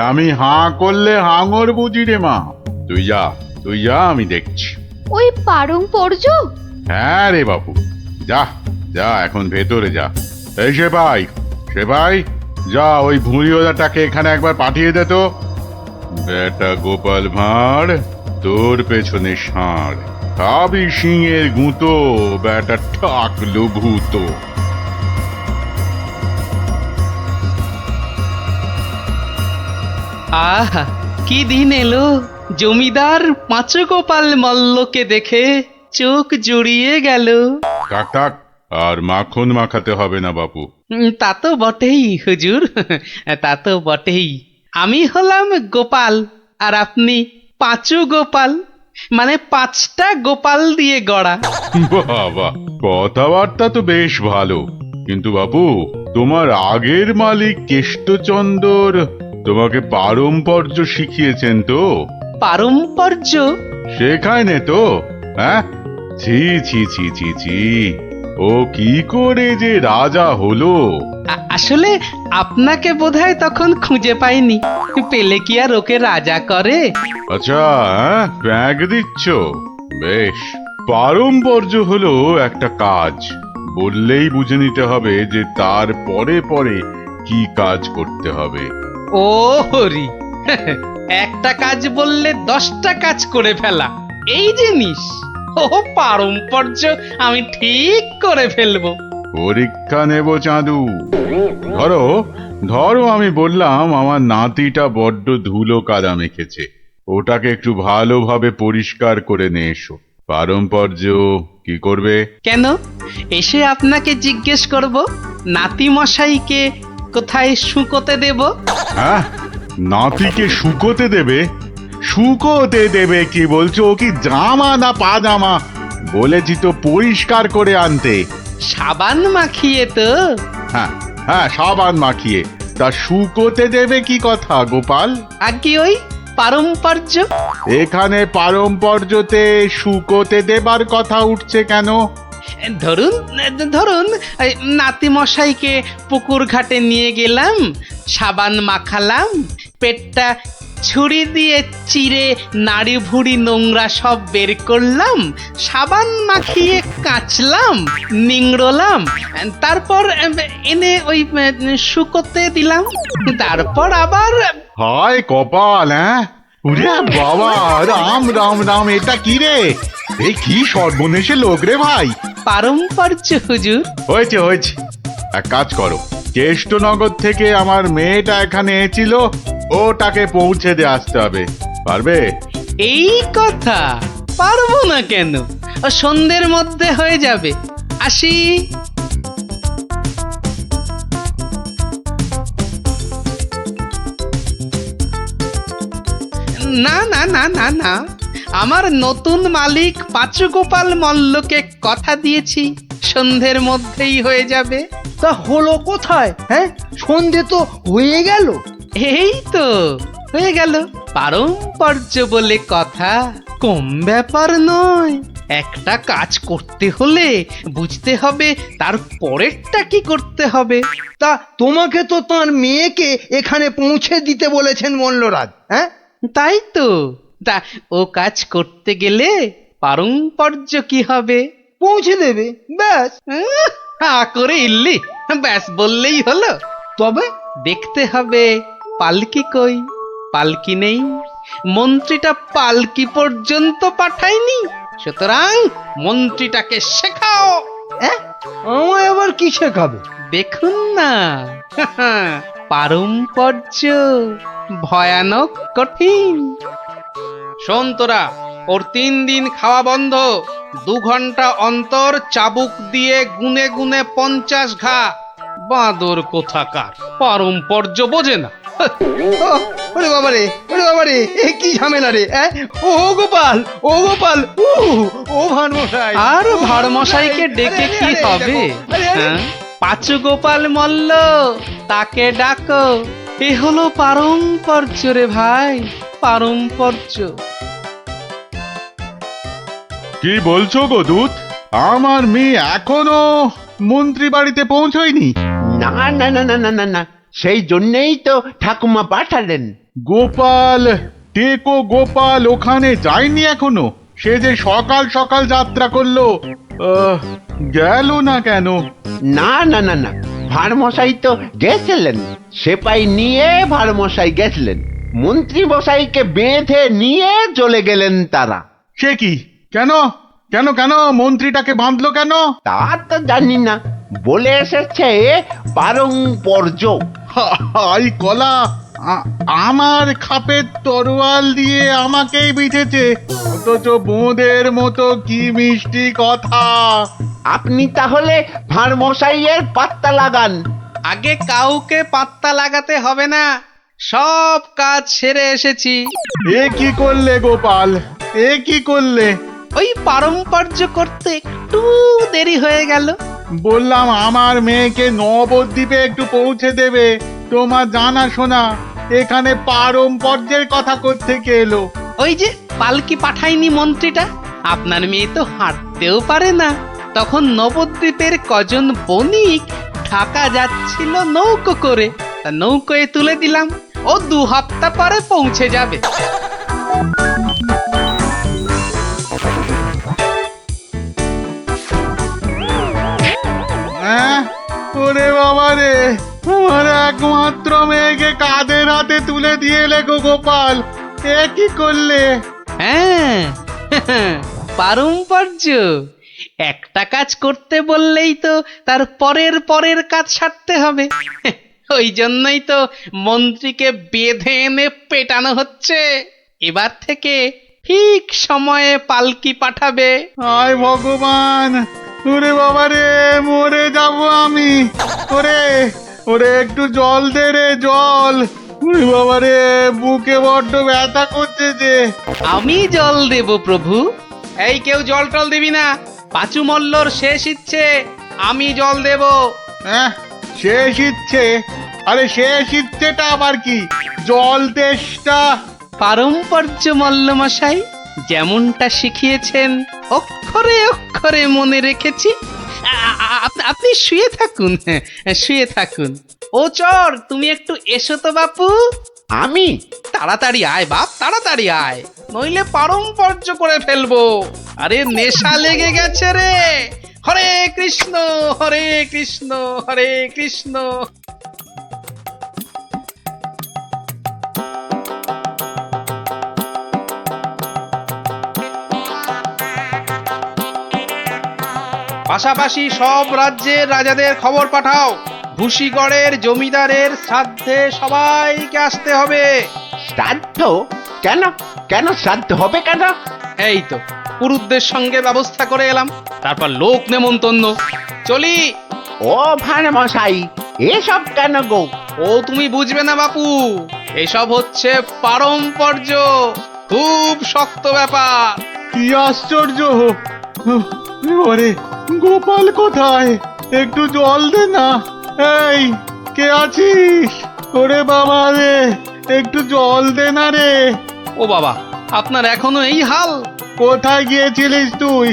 আমি হাঁ করলে হাঙর বুঝি রে মা। তুই যা, আমি দেখছি। ওই পারম্পর্য? হ্যাঁ রে বাবু, যা এখন ভেতরে যা। এই সেপাই, যা ওই ভুঁড়িওয়ালাটাকে এখানে একবার পাঠিয়ে দে তো। বেটা গোপাল ভাঁড়, তোর পেছনে ষাঁড়, খাবি সিংয়ের গুঁতো, বেটা ঠাকলো ভূত। আহা, কি দিন এলো, জমিদার পাঁচগোপাল মল্লকে দেখে চোখ জুড়িয়ে গেল। থাক থাক, আর মাখন মাখাতে হবে না বাপু। তা তো বটেই হুজুর, তা তো বটেই। আমি হলাম গোপাল আর আপনি পাঁচু গোপাল, মানে 5টা গোপাল দিয়ে গড়া। বাবা, কথাবার্তা তো বেশ ভালো, কিন্তু বাপু তোমার আগের মালিক কেষ্টচন্দর তোমাকে পারম্পর্য শিখিয়েছেন তো? পারম্পর্য? শেখায়নি তো? হ্যাঁ, ছি ছি ছি ছি ছি, ও কি করে যে রাজা হলো? আসলে আপনাকে বোধহয় তখন খুঁজে পাইনি, পেলে কি আর ওকে রাজা করে? আচ্ছা, হ্যাঁ, ব্যাগ দিচ্ছ, বেশ। পারম্পর্য হলো একটা কাজ, বললেই বুঝে নিতে হবে যে তার পরে পরে কি কাজ করতে হবে। ও হরি, একটা কাজ বললে 10টা কাজ করে ফেলা, এই জিনিস। ও পারম্পর্য আমি ঠিক করে ফেলবো। পরীক্ষা নেব চাঁদু। ধরো ধরো আমি বললাম আমার নাতিটা বড্ড ধুলো কাদা মেখেছে, ওটাকে একটু ভালোভাবে পরিষ্কার করে নিয়ে এসো। পারম্পর্য কি করবে? কেন, এসে আপনাকে জিজ্ঞেস করব নাতি মশাইকে কোথায় শুকোতে দেব? হ্যাঁ, নাতিকে শুকোতে দেবে? শুকোতে দেবে কি বলছো? ও কি জামা না পাজামা? বলেছি তো পরিষ্কার করে আনতে। সাবান মাখিয়ে তো? হ্যাঁ হ্যাঁ, সাবান মাখিয়ে। তা শুকোতে দেবে কি কথা গোপাল? আগে ওই পারম্পর্য। এখানে পারম্পর্যতে শুকোতে দেবার কথা উঠছে কেন? ধরুন ধরুন নাতি মশাইকে পুকুর ঘাটে নিয়ে গেলাম, সাবান মাখালাম, পেটটা ছুরি দিয়ে চিরে নাড়ি ভুড়ি নোংরা সব বের করলাম, সাবান মাখিয়ে কাচলাম, নিংড়লাম, তারপর এনে ওই শুকোতে দিলাম, তারপর আবার। হায় কপাল! হ্যাঁ, ওরে বাবা, রাম রাম রাম, এটা কি রে? এই কি সর্বনেশে লোক রে ভাই! পারম্পর্য হুজুর। হয়েছে হয়েছে, এক কাজ করো, কেষ্টনগর থেকে আমার মেয়েটা এখানে এসেছিল, ওটাকে পৌঁছে দিয়ে আসতে হবে। পারবে? এই কথা, পারবো না কেন, সন্ধ্যের মধ্যে হয়ে যাবে। আসি। না না না না না, আমার নতুন মালিক পাঁচুগোপাল মল্লকে কথা দিয়েছি সন্ধ্যের মধ্যেই হয়ে যাবে। তা হলো কোথায়? হ্যাঁ, সন্ধে তো হয়ে গেল। এই তো হয়ে গেল। পারম্পর্য বলে কথা, কম ব্যাপার নয়। একটা কাজ করতে হলে বুঝতে হবে তার পরেরটা কি করতে হবে। তা তোমাকে তো তার মেয়েকে এখানে পৌঁছে দিতে বলেছেন মল্লরাজ। হ্যাঁ, তাই তো। তা ও কাজ করতে গেলে পারম্পর্য কি হবে? পৌঁছে দেবে, ব্যাস। হা করে ইল্লি, ব্যাস বললেই হলো। তবে দেখতে হবে পালকি কই। পালকি নেই, মন্ত্রীটা পালকি পর্যন্ত পাঠায়নি, সুতরাং মন্ত্রীটাকে শেখাও। আমায় আবার কি শেখাবে? দেখুন না, পারম্পর্য ভয়ানক কঠিন। শোন তোরা, ওর 3 দিন খাওয়া বন্ধ, 2 ঘন্টা অন্তর চাবুক দিয়ে গুনে গুনে 50 ঘা। বাঁদর কোথাকার, পারম্পর্য বোঝে না। ওরে বাবারে, ওরে বাবারে, এ কি ঝামেলা রে! ও গোপাল, ও গোপাল, ও ভানমশাই। আর ভাড়মশাইকে ডেকে কি হবে? হ্যাঁ, পাঁচুগোপাল মল্ল, তাকে ডাকো। এ হলো পারম্পর্য রে ভাই, পারম্পর্য। কি বলছো গো দূত? আমার মেয়ে এখনো মন্ত্রী বাড়িতে পৌঁছয়নি? না না না না না না না, সেই জন্যেই তো ঠাকুমা পাঠালেন। গোপাল, টেকো গোপাল ওখানে যায়নি এখনো? সে যে সকাল সকাল যাত্রা করলো, গেল না কেন? না না না না, ভাড়মশাই তো গেছিলেন, সেপাই নিয়ে ভাড়মশাই গেছিলেন, মন্ত্রী মশাইকে বেঁধে নিয়ে চলে গেলেন তারা। সে কি? কেন কেন কেন মন্ত্রীটাকে বাঁধলো কেন? তা তো জানি না, বলে এসেছে পারম্পর্য। হাই কলা, আমার খাপের তরোয়াল দিয়ে আমাকেই বিঁধেছে, অথচ বোঁদের মতো কি মিষ্টি কথা। আপনি তাহলে ভাঁড় মশাইয়ের পাত্তা লাগান। আগে কাউকে পাত্তা লাগাতে হবে না, সব কাজ সেরে এসেছি। এ কি করলে গোপাল, এ কি করলে? ওই পারম্পর্য করতে একটু দেরি হয়ে গেল। বললাম আমার মেয়েকে নবদ্বীপে একটু পৌঁছে দেবে, তোমার জানা শোনা এখানে পারম্পর্যের কথা কোত্থেকে এলো? ওই যে পালকি পাঠায়নি মন্ত্রীটা, আপনার মেয়ে তো হাঁটতেও পারে না। তখন নবদ্বীপের কজন বণিক ঢাকা যাচ্ছিল নৌকো করে, তা নৌকোয় তুলে দিলাম, ও 2 হপ্তাহ পরে পৌঁছে যাবে। হ্যাঁ, ওরে বাবা রে, আমার একমাত্র মেয়েকে কাঁধের হাতে তুলে দিয়ে এলে গো গোপাল, এ কি করলে? হ্যাঁ, পারম্পর্য। একটা কাজ করতে বললেই তো তার পরের কাজ সারতে হবে। ওই জন্যই তো মন্ত্রীকে বেঁধে এনে পেটানো হচ্ছে। এবার থেকে ঠিক সময়ে পালকি পাঠাবে। হায় ভগবান, ওরে বাবা রে, মরে যাব আমি। ওরে ওরে, একটু জল দে রে, জল। ওরে বাবা রে, বুকে বড্ড ব্যথা করছে যে। আমি জল দেব প্রভু। এই কেউ জল টল দিবি না, পাঁচু মল্লর শেষ ইচ্ছে, আমি জল দেব। হ্যাঁ, শেষ ইচ্ছে? আরে শেষ ইচ্ছেটা আবার কি? জল তেষ্টা। পারম্পর্য মল্ল মশাই, যেমনটা শিখিয়েছেন অক্ষরে অক্ষরে মনে রেখেছি। আপনি শুয়ে থাকুন, শুয়ে থাকুন। ও চর, তুমি একটু এসো তো বাপু। আমি? তাড়াতাড়ি আয় বাপ, তাড়াতাড়ি আয়, নইলে পারম্পর্য করে ফেলবো। আরে নেশা লেগে গেছে রে। হরে কৃষ্ণ হরে কৃষ্ণ হরে কৃষ্ণ। পাশাপাশি সব রাজ্যের রাজাদের খবর পাঠাও, ভুসিগড়ের জমিদারের শ্রাদ্ধে সবাইকে আসতে হবে। শ্রাদ্ধ? কেন কেন শ্রাদ্ধ হবে কেন? এই তো পুরুতদের সঙ্গে ব্যবস্থা করে এলাম, তারপর লোক নেমন্তন্ন। চলি। ও ভাঁড় মশাই, এসব কেন গো? ও তুমি বুঝবে না বাপু, এসব হচ্ছে পারম্পর্য, খুব শক্ত ব্যাপার। কি আশ্চর্য! ওরে গোপাল কোথায়? একটু জল দে না। এই, কে আছিস? ওরে বাবা রে, একটু জল দে না রে। ও বাবা, আপনার এখনো এই হাল? কোথায় গিয়েছিলিস তুই?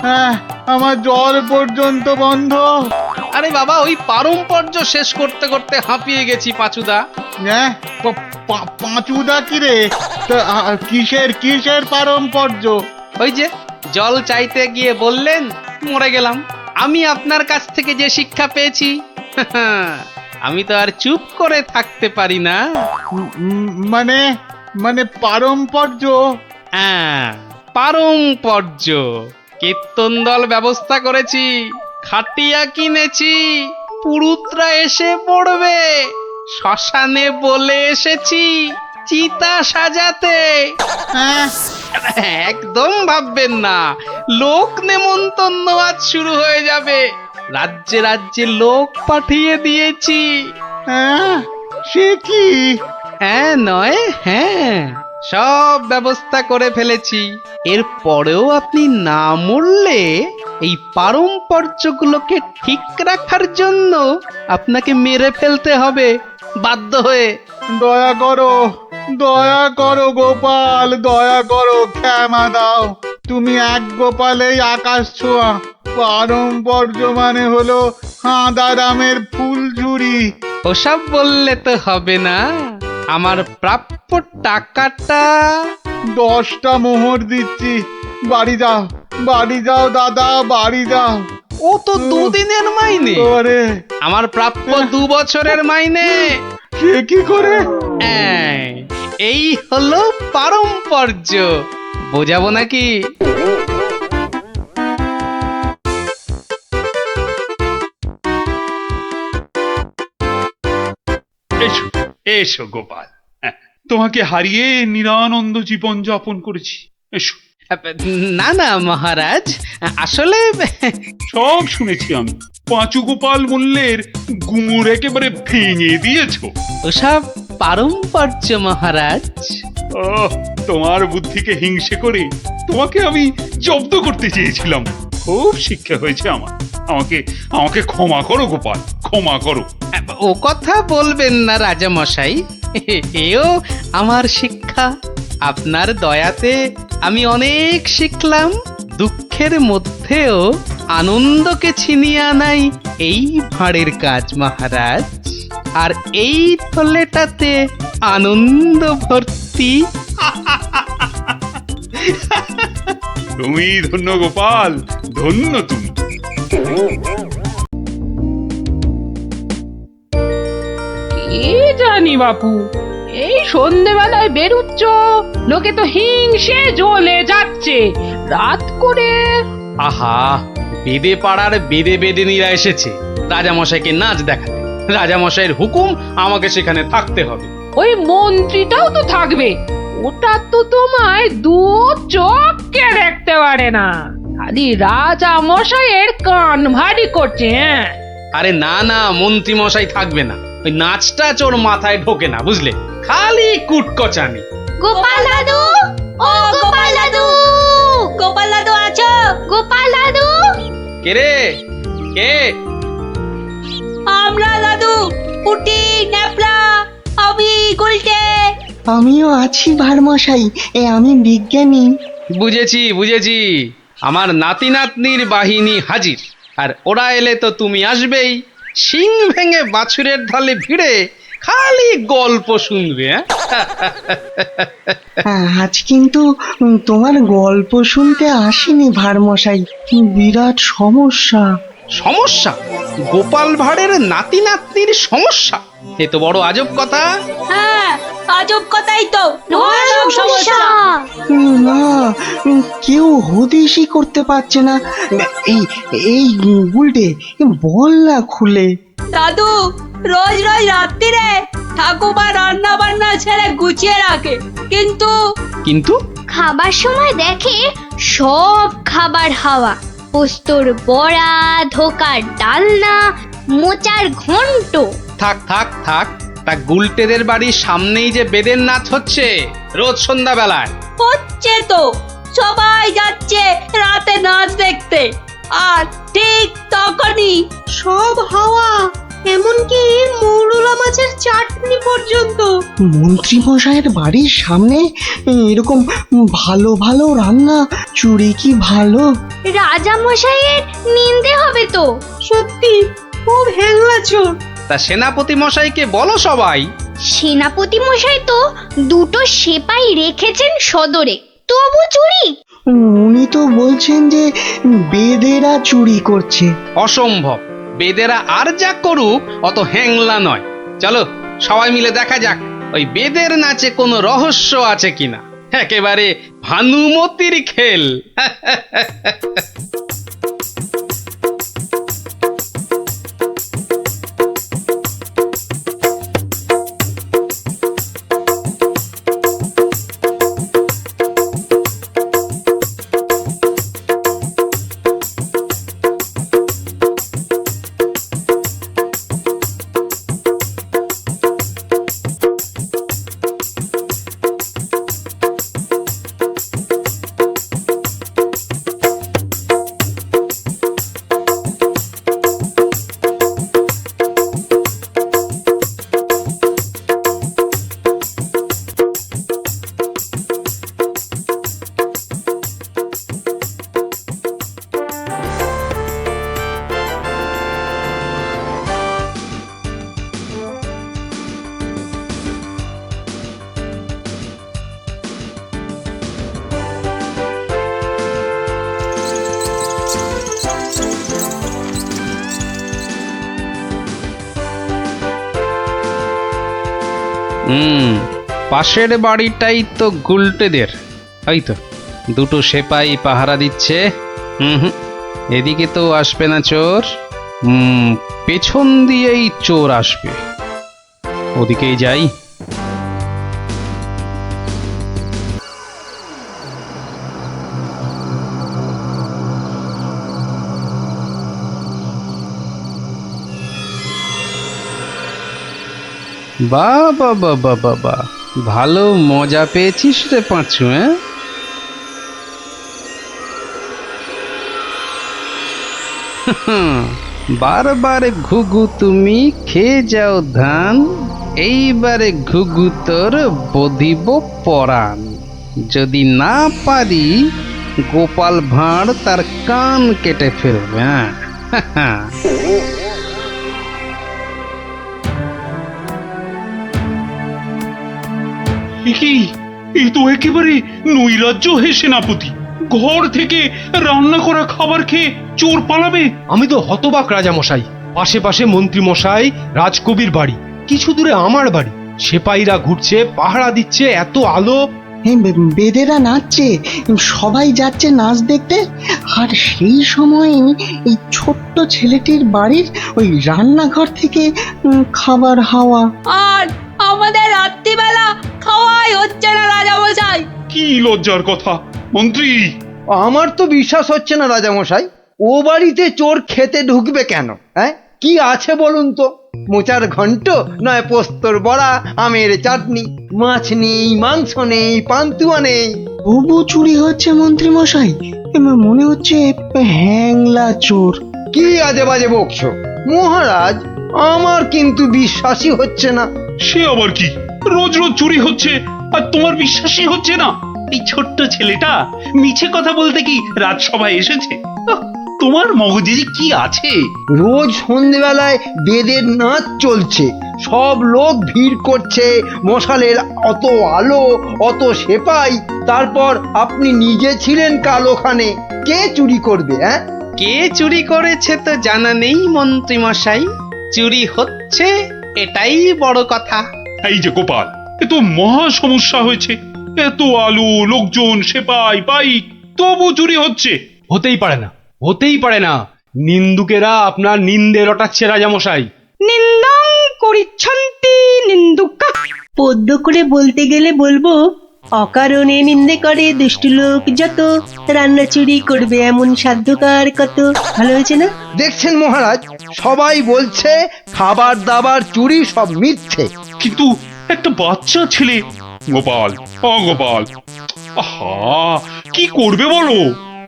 হ্যাঁ, আমার জল পর্যন্ত বন্ধ। আরে বাবা, ওই পারম্পর্য শেষ করতে করতে হাঁপিয়ে গেছি পাঁচুদা। হ্যাঁ, পাঁচুদা কি রে? কিসের কিসের পারম্পর্য? ওই যে জল চাইতে গিয়ে বললেন, মরে গেলাম। আমি আপনার কাছ থেকে যে শিক্ষা পেয়েছি, আমি তো আর চুপ করে থাকতে পারি না। মানে মানে পারম্পর্য? হ্যাঁ, পারম্পর্য। কীর্তন দল ব্যবস্থা করেছি, খাটিয়া কিনেছি, পুরুতরা এসে পড়বে। শ্মশানে বলে এসেছি চিতা সাজাতে। একদম ভাববেন না, লোক নেমন্তন্ন আজ শুরু হয়ে যাবে। রাজ্যে রাজ্যে লোক পাঠিয়ে দিয়েছি। সে কি? হ্যাঁ নয় হ্যাঁ, সব ব্যবস্থা করে ফেলেছি। এর পরেও আপনি না মরলে এই পারম্পর্যগুলোকে ঠিক রাখার জন্য আপনাকে মেরে ফেলতে হবে বাধ্য হয়ে। দয়া করো, দয়া করো গোপাল, দয়া করো, ক্ষমা দাও। তুমি এক গোপালেই আকাশ ছোঁয়া। পারম্পর্য মানে হলো হাঁদারামের ফুলঝুরি। ওসব বললে তো হবে না, আমার প্রাপ্য টাকাটা। 10টা মোহর দিচ্ছি, বাড়ি যাও, বাড়ি যাও দাদা, বাড়ি যাও। ও তো 2 দিনের মাইনে। আমার প্রাপ্য 2 বছরের মাইনে। সে কি করে? এই হলো পারম্পর্য, বোঝাবো নাকি? এসো এসো গোপাল, তোমাকে হারিয়ে নিরানন্দ জীবন যাপন করেছি। এসো। না না মহারাজ, আসলে সব শুনেছি আমি। পাঁচু গোপাল মূল্যের গুমুর একেবারে ভেঙে দিয়েছো। ওসব পারম্পর্য মহারাজ। তোমার বুদ্ধিকে হিংসে করে তোমাকে আমি জব্দ করতে চেয়েছিলাম। খুব শিক্ষা হয়েছে আমার। আমাকে আমাকে ক্ষমা করো গোপাল, ক্ষমা করো। ও কথা বলবেন না রাজা মশাই, এও আমার শিক্ষা। আপনার দয়াতে আমি অনেক শিখলাম। দুঃখের মধ্যেও আনন্দকে ছিনিয়ে আনাই এই ভাঁড়ের কাজ মহারাজ। আর এই থলেটাতে আনন্দ ভর্তি। তুমি ধন্য গোপাল, ধন্য তুমি। কি জানি বাপু, এই সন্ধেবেলায় বেরুচ্ছ, লোকে তো হিংসে জ্বলে যাচ্ছে। রাত করে আহা, বেদে পাড়ার বেদে বেদেনীরা এসেছে রাজামশাইকে নাচ দেখাতে। রাজামশাইয়ের হুকুম, আমাকে সেখানে থাকতে হবে। ওই মন্ত্রীটাও তো থাকবে। ওটা তো তোমায় দু চোখকে দেখতে পারে না, খালি রাজা মশাইয়ের কান ভারী করছে। আরে না না, মন্ত্রী মশাই থাকবে না। ওই নাচটা চোর মাথায় ঢোকে না, বুঝলে? খালি কুটকচানি। গোপাল দাদু, ও গোপাল দাদু, গোপাল দাদু আছো? গোপাল দাদু। কে রে? কে? আমরা দাদু, পুটি, ন্যাপলা, আমি গুলটে। আমিও আছি ভারমশাই, আমি বিজ্ঞানী। বুঝেছি বুঝেছি, আমার নাতি নাতনির বাহিনী হাজির। আর ওরা এলে তো তুমি আসবেই। শিং ভেঙে বাছুরের ঢালে ভিড়ে খালি গল্প শুনবে। আজ কিন্তু তোমার গল্প শুনতে আসিনি ভারমশাই, বিরাট সমস্যা। সমস্যা? গোপাল ভাঁড়ের নাতি নাতনির সমস্যা? এ তো বড় আজব কথা। হ্যাঁ, আজব কথাই তো। ভয়ানক সমস্যা। না, কেউ হদিশই করতে পারছে না। এই এই গুলটে, বল না খুলে। দাদু রোজ রোজ রাত্রিরে ঠাকুমা রান্না বান্না ছেড়ে গুছিয়ে রাখে, কিন্তু কিন্তু খাবার সময় দেখে সব খাবার হাওয়া। পোস্তর বড়া, ধোকার ডালনা, মোচার ঘন্ট। থাক থাক থাক, তা গুলটেদের বাড়ির সামনেই যে বেদের নাচ হচ্ছে রোজ সন্ধ্যাবেলায়। হচ্ছে তো, সবাই যাচ্ছে রাতে নাচ দেখতে। আর ঠিক তখনই সব হাওয়া, এমনকি মৌরলা মাছের চাটনি পর্যন্ত। মন্ত্রী মশাইয়ের বাড়ির সামনে এরকম ভালো ভালো রান্না, চুরি কি ভালো? রাজা মশাইয়ের নিন্দে হবে তো। সত্যি খুব হ্যাংলা চোর। তা সেনাপতি মশাইকে বলো সবাই। সেনাপতি মশাই তো দুটো সেপাই রেখেছেন সদরে, তবু চুরি। উনি তো বলছেন যে বেদেরা চুরি করছে। অসম্ভব, বেদেরা আর যা করুক অত হ্যাংলা নয়। চলো সবাই মিলে দেখা যাক ওই বেদের নাচে কোনো রহস্য আছে কিনা। একেবারে ভানুমতির খেল। পাশের বাড়িটাই তো গুলটেদের। ওই তো দুটো সেপাই পাহারা দিচ্ছে। এদিকে তো আসবে না চোর, পেছন দিয়েই চোর আসবে। ওদিকেই যাই। বাবা বাবা বাবা, ভালো মজা পেয়েছিস রে পাঁচু, হ্যাঁ? বারবার ঘুঘু তুমি খেয়ে যাও ধান, এইবারে ঘুঘু তোর বধিব পরাণ। যদি না পারি গোপাল ভাঁড় তার কান কেটে ফেলবে। হ্যাঁ কি এই তো একেবারে নৈরাজ্য হে সেনাপতি। ঘর থেকে রান্না করা খাবার খেয়ে চোর পালাবে? আমি তো হতবাক রাজামশাই। পাশে পাশে মন্ত্রী মশাই, রাজকবির বাড়ি, কিছু দূরে আমার বাড়ি, সেপাইরা ঘুরছে, পাহারা দিচ্ছে, এত আলো। বেদেরা নাচছে, সবাই যাচ্ছে নাচ দেখতে, আর সেই সময় এই ছোট্ট ছেলেটির বাড়ির ওই রান্নাঘর থেকে খাবার হাওয়া। আর আমাদের রাত্রিবেলা খাওয়াই হচ্ছে না রাজামশাই। কি লজ্জার কথা মন্ত্রী! আমার তো বিশ্বাস হচ্ছে না রাজামশাই, ও বাড়িতে চোর খেতে ঢুকবে কেন? হ্যাঁ, কি আছে বলুন তো? মোচার ঘন্ট, নয় পোস্তর বড়া, আমের চাটনি, মাছ নেই, মাংস নেই, পান্তুয়া নেই। তবু চুরি হচ্ছে মন্ত্রী মশাই, মনে হচ্ছে হ্যাংলা চোর। কি আজে বাজে বকছো মহারাজ, আমার কিন্তু বিশ্বাসই হচ্ছে না। সে আবার কি? রোজ রোজ চুরি হচ্ছে আর তোমার বিশ্বাসই হচ্ছে না? এই ছোট্ট ছেলেটা মিছে কথা বলতে কি রাজসভায় এসেছে? তোমার মগজে যে কি আছে? রোজ সন্ধ্যেবেলায় বেদের নাচ চলছে, সব লোক ভিড় করছে, মশালের অত আলো, অত সেপাই, তারপর আপনি নিজে ছিলেন কাল ওখানে। কে চুরি করবে? হ্যাঁ, কে চুরি করেছে তো জানা নেই মন্ত্রী মশাই, চুরি হচ্ছে এটাই বড় কথা। এই যে গোপাল, এ তো মহা সমস্যা হয়েছে। এত আলো, লোকজন, সেপাই, বাইক, তবু চুরি হচ্ছে। হতেই পারে না, হতেই পারে না। নিন্দুকেরা আপনার নিন্দে রটাচ্ছে রাজামশাই। নিন্দং করিচ্ছন্তি নিন্দুকা। পদ্য করে বলতে গেলে বলবো, অকারণে নিন্দে করে দুষ্টু লোক যত, রান্না চুরি করবে এমন সাধ্যকার কত। ভালো হয়েছে না? দেখছেন মহারাজ, সবাই বলছে খাবার দাবার চুরি সব মিথ্যে, কিন্তু একটা বাচ্চা ছেলে। গোপাল, গোপাল, আহা, কি করবে বলো?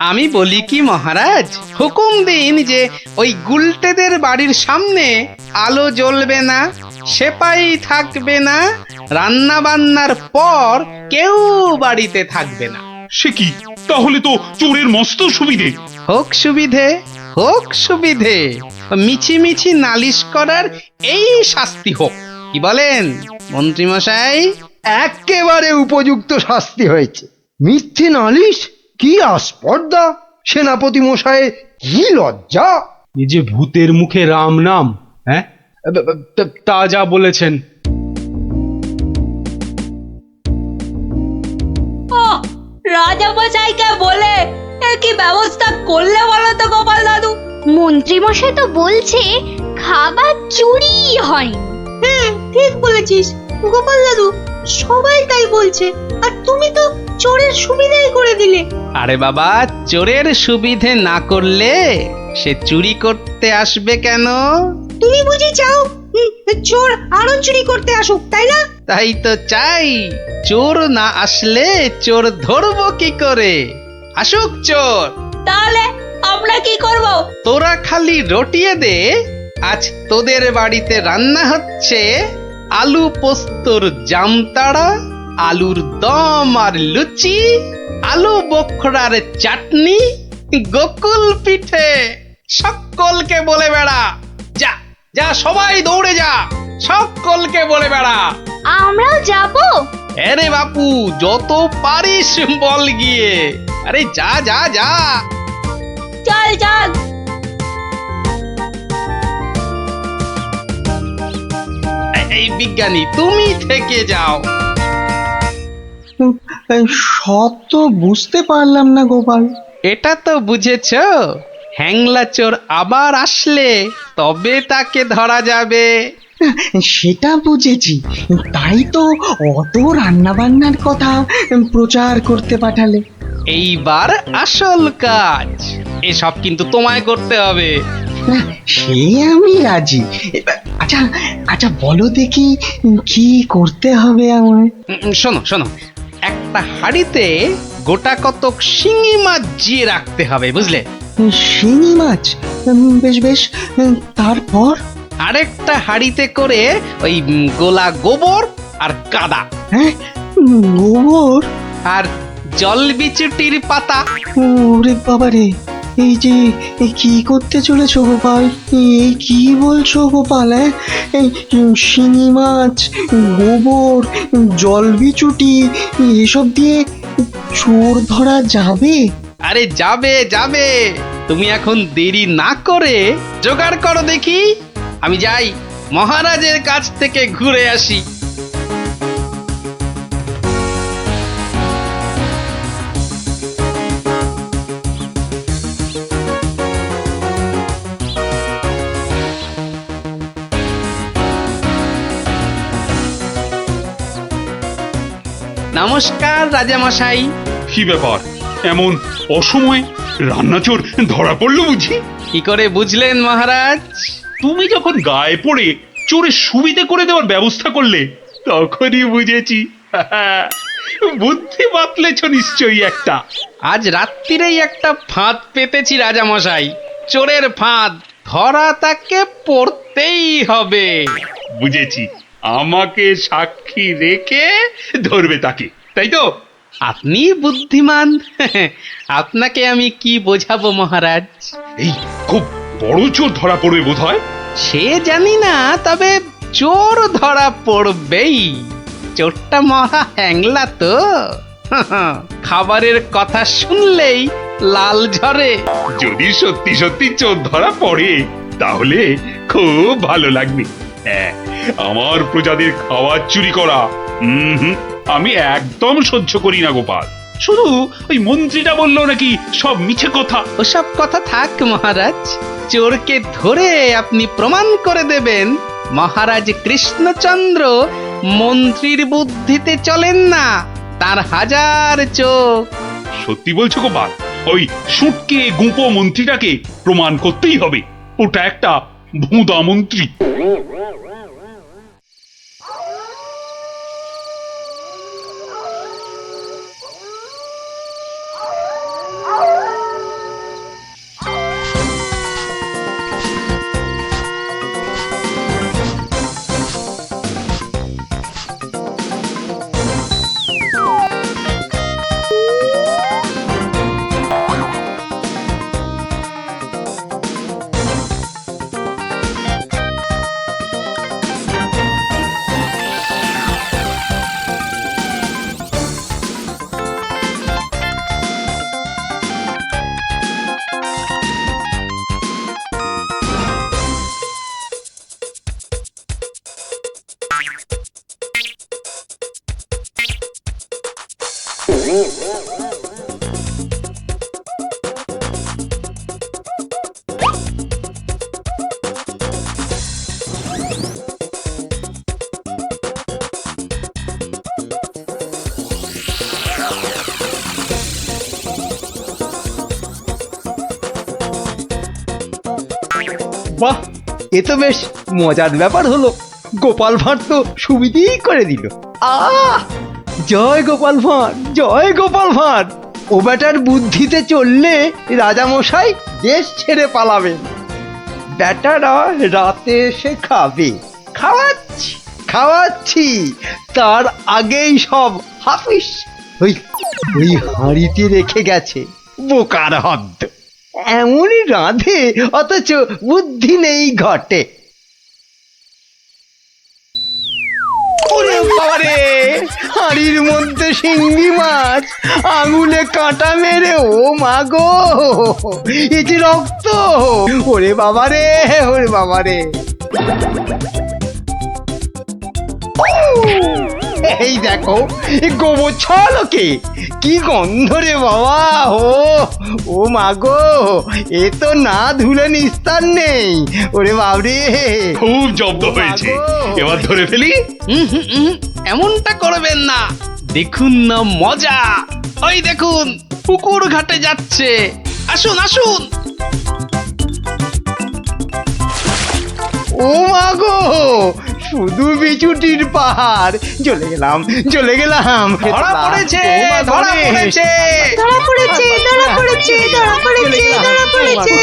আমি বলি কি মহারাজ, হুকুম দিন যে ওই গুলটেদের বাড়ির সামনে আলো জ্বলবে না, সেপাই থাকবে না, রান্না বান্নার পর কেউ বাড়িতে থাকবে না। সে কি? তাহলে তো চোরের মস্ত সুবিধে। হোক সুবিধে, হোক সুবিধে, মিছি মিছি নালিশ করার এই শাস্তি হোক। কি বলেন মন্ত্রী মশাই? একেবারে উপযুক্ত শাস্তি হয়েছে। মিথ্যে নালিশ, কি আস্পর্ধা! সেনাপতি মশাই, কি লজ্জা! এই যে ভূতের মুখে রাম নাম, হ্যাঁ, তা যা বলেছেন। রাজামশাইকে বলে কি ব্যবস্থা করলে বলো তো গোপাল দাদু? মন্ত্রী মশাই তো বলছে খাবার চুরি হয়। হ্যাঁ, ঠিক বলেছিস গোপাল দাদু, সবাই তাই বলছে, আর তুমি তো চোরের সুবিধাই করে দিলে। আরে বাবা, চোরের সুবিধে না করলে সে চুরি করতে আসবে কেন? তুমি বুঝি চাও চোর আরো চুরি করতে আসুক, তাই না? তাই তো চাই। চোর না আসলে চোর ধরবো কি করে? আসুক চোর। তাহলে আমরা কি করব? তোরা খালি রটিয়ে দে, আজ তোদের বাড়িতে রান্না হচ্ছে আলু পোস্তর জামতাড়া, আলুর দম আর লুচি, আলু বোখরার চাটনি, গোকুল পিঠে। সকলকে বলে বেড়া, যা যা, সবাই দৌড়ে যা, সকলকে বলে বেড়া। আমরাও যাব? আরে বাপু, যত পারিস বল গিয়ে। আরে যা যা যা, চল চল। এই বিজ্ঞানী, তুমি থেকে যাও। সব তো বুঝতে পারলাম না গোপাল। এটা তো বুঝেছ, হ্যাংলা চোর আবার আসলে তবে তাকে ধরা যাবে। সেটা বুঝেছি, তাই তো অত রান্না বান্নার কথা প্রচার করতে পাঠালে। এইবার আসল কাজ, এসব কিন্তু তোমায় করতে হবে। না, সে আমি রাজি। আচ্ছা আচ্ছা বলো দেখি কি করতে হবে আমায়? শোনো শোনো, একটা হাঁড়িতে গোটা কতক শিঙি মাছ জিয়ে রাখতে হবে, বুঝলে? শিঙি মাছ? বেশ বেশ, তারপর? আরেকটা হাঁড়িতে করে ওই গোলা গোবর আর কাদা। হ্যাঁ, গোবর আর জল বিচুটির পাতা। ওরে বাবারে, এই যে কি করতে চলেছো গোপাল? এই কি বলছো গোপাল? এই শিঙি মাছ, গোবর, জলবিচুটি এসব দিয়ে চোর ধরা যাবে? আরে যাবে যাবে, তুমি এখন দেরি না করে জোগাড় করো দেখি। আমি যাই, মহারাজের কাছ থেকে ঘুরে আসি। নমস্কার রাজামশাই। কি ব্যাপার, এমন অসময়ে রান্নাচোর ধরা পড়লো বুঝি? কি করে বুঝলেন মহারাজ? তুমি যখন গায়ে পড়ে চোরের সুবিধে করে দেওয়ার ব্যবস্থা করলে তখনই বুঝেছি। বুদ্ধি বাতলেছ নিশ্চয়ই একটা। আজ রাত্রিরেই একটা ফাঁদ পেতেছি রাজামশাই, চোরের ফাঁদ। ধরা তাকে পড়তেই হবে। বুঝেছি, আমাকে সাক্ষী রেখে ধরবে তাকে, তাই তো? আপনি বুদ্ধিমান, আপনাকে আমি কি বোঝাবো মহারাজ? এই খুব বড় চোর ধরা পড়বে বোধ হয়। সে জানি না, তবে চোর ধরা পড়বেই। চোরটা মহা হ্যাংলা তো, খাবারের কথা শুনলেই লাল ঝরে। যদি সত্যি সত্যি চোর ধরা পড়ে তাহলে খুব ভালো লাগবে। হ্যাঁ, আমার প্রজাদের খাবার চুরি করা আমি একদম সহ্য করি না গোপাল। শুধু ওই মন্ত্রীটা বললো নাকি সব মিছে কথা। ওসব কথা থাক মহারাজ, চোরকে ধরে আপনি প্রমাণ করে দেবেন মহারাজ কৃষ্ণচন্দ্র মন্ত্রীর বুদ্ধিতে চলেন না, তার হাজার চোখ। সত্যি বলছো গোপাল? ওই সুটকে গুঁপো মন্ত্রীটাকে প্রমাণ করতেই হবে ওটা একটা ভুঁদা মন্ত্রী। বাহ, এ তো বেশ মজার ব্যাপার হলো। গোপাল ভাঁড় তো সুবিধেই করে দিল। জয় গোপাল ভাঁড়, জয় গোপাল ভাঁড়। ও বেটার বুদ্ধিতে চললে রাজামশাই দেশ ছেড়ে পালাবেন। বেটারা রাতে এসে খাবে। খাওয়াচ্ছি খাওয়াচ্ছি, তার আগেই সব হাফিস ওই ওই হাঁড়িতে রেখে গেছে। বোকার হদ্দ, এমনই রাঁধে অথচ বুদ্ধি নেই ঘটে। ওরে বাবারে, হাঁড়ির মধ্যে শিঙ্গি মাছ, আঙুলে কাঁটা মেরে, ও মা গো, এ যে রক্ত! ওরে বাবারে, ওরে বাবারে! এই দেখো, গোবর ছলকে কি গন্ধ রে বাবা! ও মা গো, এ তো না ধুলে নিস্তার নেই। ওরে বাবরে, খুব জব্দ হয়েছে, এবার ধরে ফেলি। এমনটা করবেন না, দেখুন না মজা। ওই দেখুন, পুকুর ঘাটে যাচ্ছে। আসুন আসুন। ও মা গো, শুধু বিচুটির পাহাড়। চলে গেলাম, চলে গেলাম। ধরা পড়েছে, ধরা পড়েছে। ধরা পড়েছে, ধরা পড়েছে, ধরা পড়েছে, ধরা পড়েছে।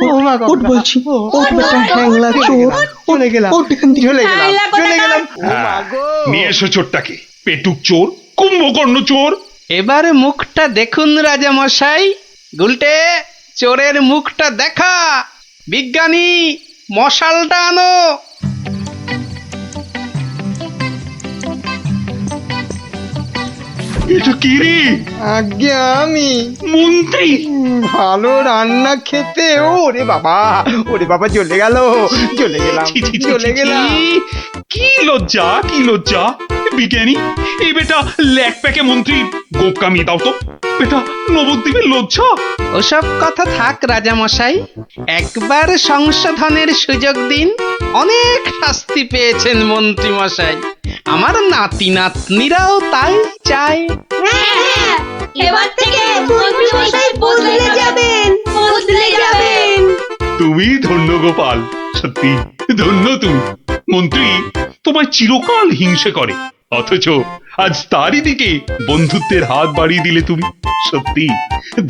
ও মা গো, ওঠ বলছি, ওঠ বেটা হ্যাংলা চোর। চলে গেলাম, ওঠ এখান থেকে। চলে গেলাম, চলে গেলাম। ও মা হ্যাঁ, গো। নিয়ে এসো চোরটাকে, পেটুক চোর, কুম্ভকর্ণ চোর। এবার মুখটা দেখুন রাজা মশাই। গুলটে, চোরের মুখটা দেখা। বিজ্ঞানী, মশালটা আনো। এটা কি রে? আজ্ঞে আমি মন্ত্রী। ভালো রান্না খেতে। ওরে বাবা, ওরে বাবা, চলে গেল, চলে গেলাম, ছি, ছি, ছি, চলে ছি, গেলাম। ছি। কি লজ্জা, কি লজ্জা। বিজ্ঞানী, এই বেটা ল্যাক প্যাকে মন্ত্রী গোপ কামিয়ে দাও তো। বেটা নবদ্বীপের লজ্জা। ওসব কথা থাক রাজা মশাই, একবার সংশোধনের সুযোগ দিন। অনেক শাস্তি পেয়েছেন মন্ত্রী মশাই, আমার নাতি নাতনিরাও তাই চায়। এবার থেকে মন্ত্রী মশাই বদলে যাবেন, বদলে যাবেন। তুমি ধন্য গোপাল, সত্যি ধন্য তুমি। মন্ত্রী তোমায় চিরকাল হিংসে করে, অথচ আজ তারই দিকে বন্ধুত্বের হাত বাড়িয়ে দিলে তুমি। সত্যি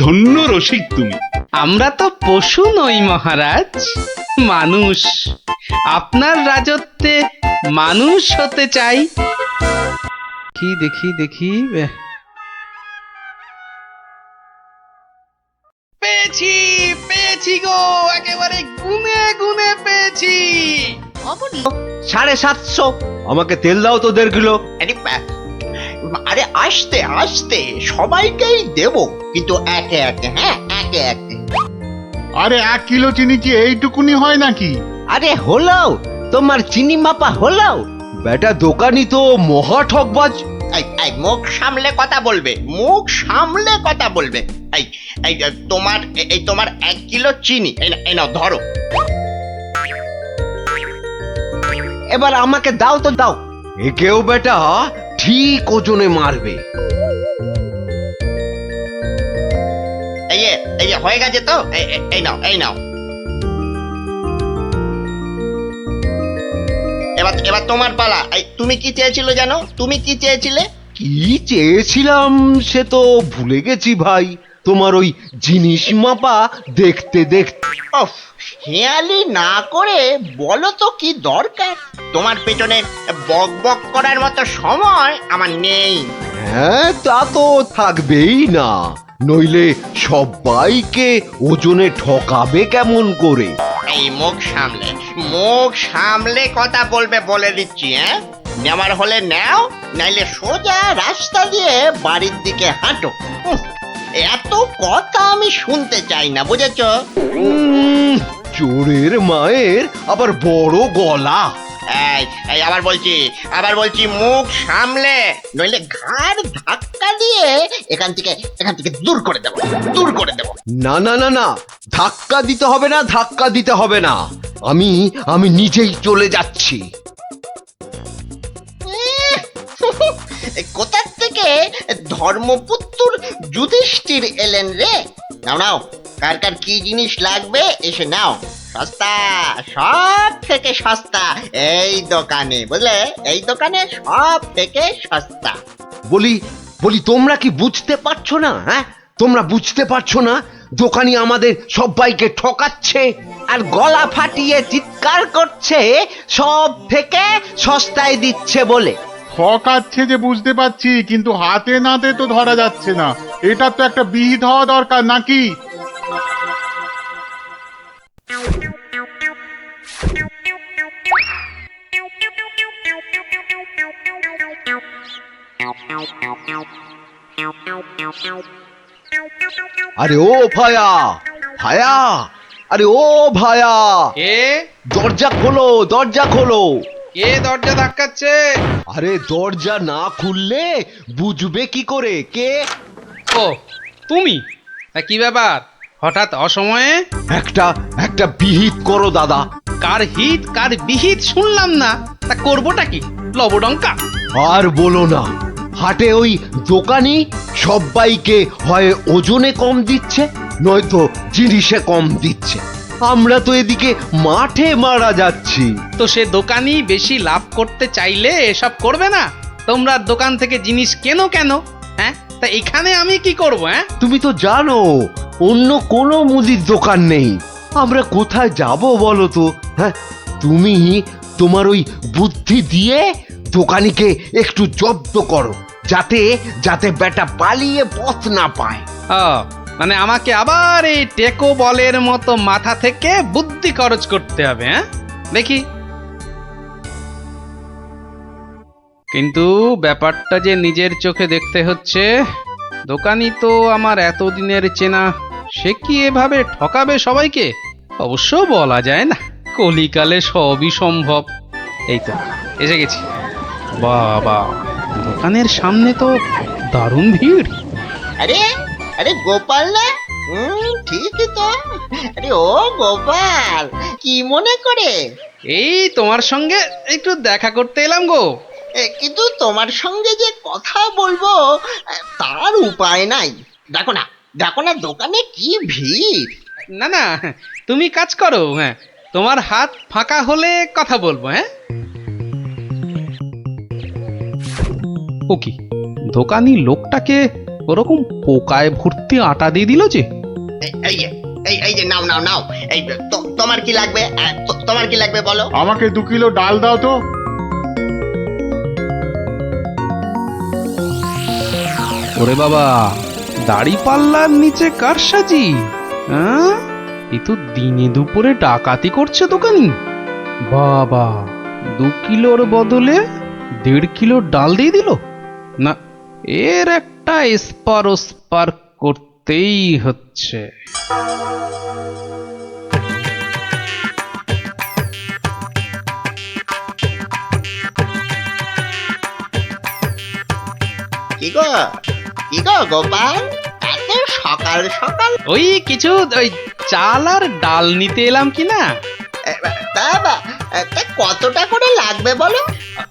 ধন্য রসিক তুমি। আমরা তো পশু নই মহারাজ, মানুষ। আপনার রাজত্বে মানুষ হতে চাই। কি দেখি দেখি, পেয়েছি, পেয়েছি গো, একেবারে গুনে গুনে পেয়েছি। 750। আমাকে তেল দাও তো 1.5 কিলো। আরে আসতে আসতে সবাইকেই দেব, কিন্তু একে একে। হ্যাঁ, একে একে। আরে 1 কিলো চিনি কি এইটুকুনি হয় নাকি? আরে হলো, তোমার চিনি মাপা হলো। বেটা দোকানি তো মহা ঠকবাজ। এই মুখ সামলে কথা বলবে, মুখ সামলে কথা বলবে। এই এই তোমার 1 কিলো চিনি, এই নাও ধরো। এবার আমাকে দাও তো দাও। একেও বেটা ঠিক ওজনে মারবে। এই যে হয়ে গেছে তো, এই নাও, এই নাও। এবার তোমার পালা। তুমি কি চেয়েছিলে জানো? তুমি কি চেয়েছিলে? কি চেয়েছিলাম সে তো ভুলে গেছি ভাই। তোমার ওই জিনিস মাপা দেখতে দেখতে। ওফ, হেয়ালি না করে বলো তো কি দরকার? তোমার পেছনে বক বক করার মতো সময় আমার নেই। হ্যাঁ, তা তো থাকবেই না, নইলে সবাইকে ওজনে ঠকাবে কেমন করে? এই মুখ সামলে কথা বলবে বলে দিচ্ছি। হ্যাঁ, নেওয়ার হলে নাও, নাইলে সোজা রাস্তা দিয়ে বাড়ির দিকে হাঁটো। এত কথা আমি শুনতে চাই না, বুঝেছো? চোরের মায়ের আবার বড় গলা। এই আবার বলছি মুখ সামলে, নইলে ঘাড় ধাক্কা দিয়ে এখান থেকে দূর করে দেবো। না না না না, ধাক্কা দিতে হবে না, ধাক্কা দিতে হবে না। আমি নিজেই চলে যাচ্ছি। কোথার থেকে ধর্মপুত্র যুধিষ্ঠির এলেন রে? নাও নাও, কার কার কি জিনিস লাগবে এসে নাও। সস্তা, সব থেকে সস্তা এই দোকানে, বুঝলে? এই দোকানে সব থেকে সস্তা। বলি তোমরা কি বুঝতে পারছো না? হ্যাঁ, তোমরা বুঝতে পারছো না দোকানি আমাদের সবাইকে ঠকাচ্ছে আর গলা ফাটিয়ে চিৎকার করছে সব থেকে সস্তায় দিচ্ছে বলে। ঠকাচ্ছে যে বুঝতে পারছি, কিন্তু হাতে নাতে তো ধরা যাচ্ছে না। এটা তো একটা বিহিত হওয়া দরকার নাকি? আরে ও ভায়া, আরে ও ভায়া, এ দরজা খোলো, দরজা খোলো। কে দরজা ধাক্কাচ্ছে? আরে দরজা না খুললে বুঝবে কি করে কে? ও তুমি? তা কি ব্যাপার হঠাৎ অসময়ে? একটা বিহিত করো দাদা। কার হিত কার বিহিত শুনলাম না, তা করবোটা কি? লবডঙ্কা? আর বলো না, হাটে ওই দোকানি সবাইকে হয় ওজনে কম দিচ্ছে, নয়তো জিনিসে কম দিচ্ছে। আমরা তো এদিকে মাঠে মারা যাচ্ছি। তো সে দোকানি বেশি লাভ করতে চাইলে এসব করবে না? তোমরা দোকান থেকে জিনিস কেনো কেন? হ্যাঁ, তা এখানে আমি কি করব? হ্যাঁ, তুমি তো জানো অন্য কোনো মুদির দোকান নেই, আমরা কোথায় যাব বলো তো? হ্যাঁ, তুমি তোমার ওই বুদ্ধি দিয়ে দোকানিকে একটু জব্দ করো, যাতে যাতে বেটা পালিয়ে পথ না পায়। মানে আমাকে আবার এই টেকো বলের মতো মাথা থেকে বুদ্ধি খরচ করতে হবে? হ্যাঁ, দেখি। কিন্তু ব্যাপারটা যে নিজের চোখে দেখতে হচ্ছে। দোকানি তো আমার এতদিনের চেনা, সে কি এভাবে ঠকাবে সবাইকে? অবশ্য বলা যায় না, কলিকালে সবই সম্ভব। এই তো এসে গেছি। বাবা, দোকানের সামনে তো দারুণ ভিড়। আরে আরে গোপাল না? ঠিকই তো। আরে ও গোপাল, কি মনে করে? এই তোমার সঙ্গে একটু দেখা করতে এলাম গো। কিন্তু তোমার সঙ্গে যে কথা বলবো তার উপায় নাই। দেখো না, দেখো না দোকানে কি ভিড়। না না, তুমি কাজ করো। হ্যাঁ, তোমার হাত ফাঁকা হলে কথা বলবো। হ্যাঁ, ও কি, দোকানি লোকটাকে ওরকম পোকায় ভর্তি আটা দিয়ে দিল যে। এই এই যে নাও নাও নাও, এই তোমার কি লাগবে? তোমার কি লাগবে বলো? আমাকে 2 কিলো ডাল দাও তো। ওরে বাবা, দাড়ি পাল্লার নিচে কারসাজি। হ্যাঁ, এ তো দিনে দুপুরে ডাকাতি করছে দোকানি। বাবা, 2 কিলোর বদলে 1.5 কিলো ডাল দিয়ে দিল। না, এর একটা স্পার ওস্পার করতেই হচ্ছে। কি গো গোপাল, এত সকাল সকাল? ওই কিছু ওই চাল আর ডাল নিতে এলাম কি না। তা কতটা করে লাগবে বলো?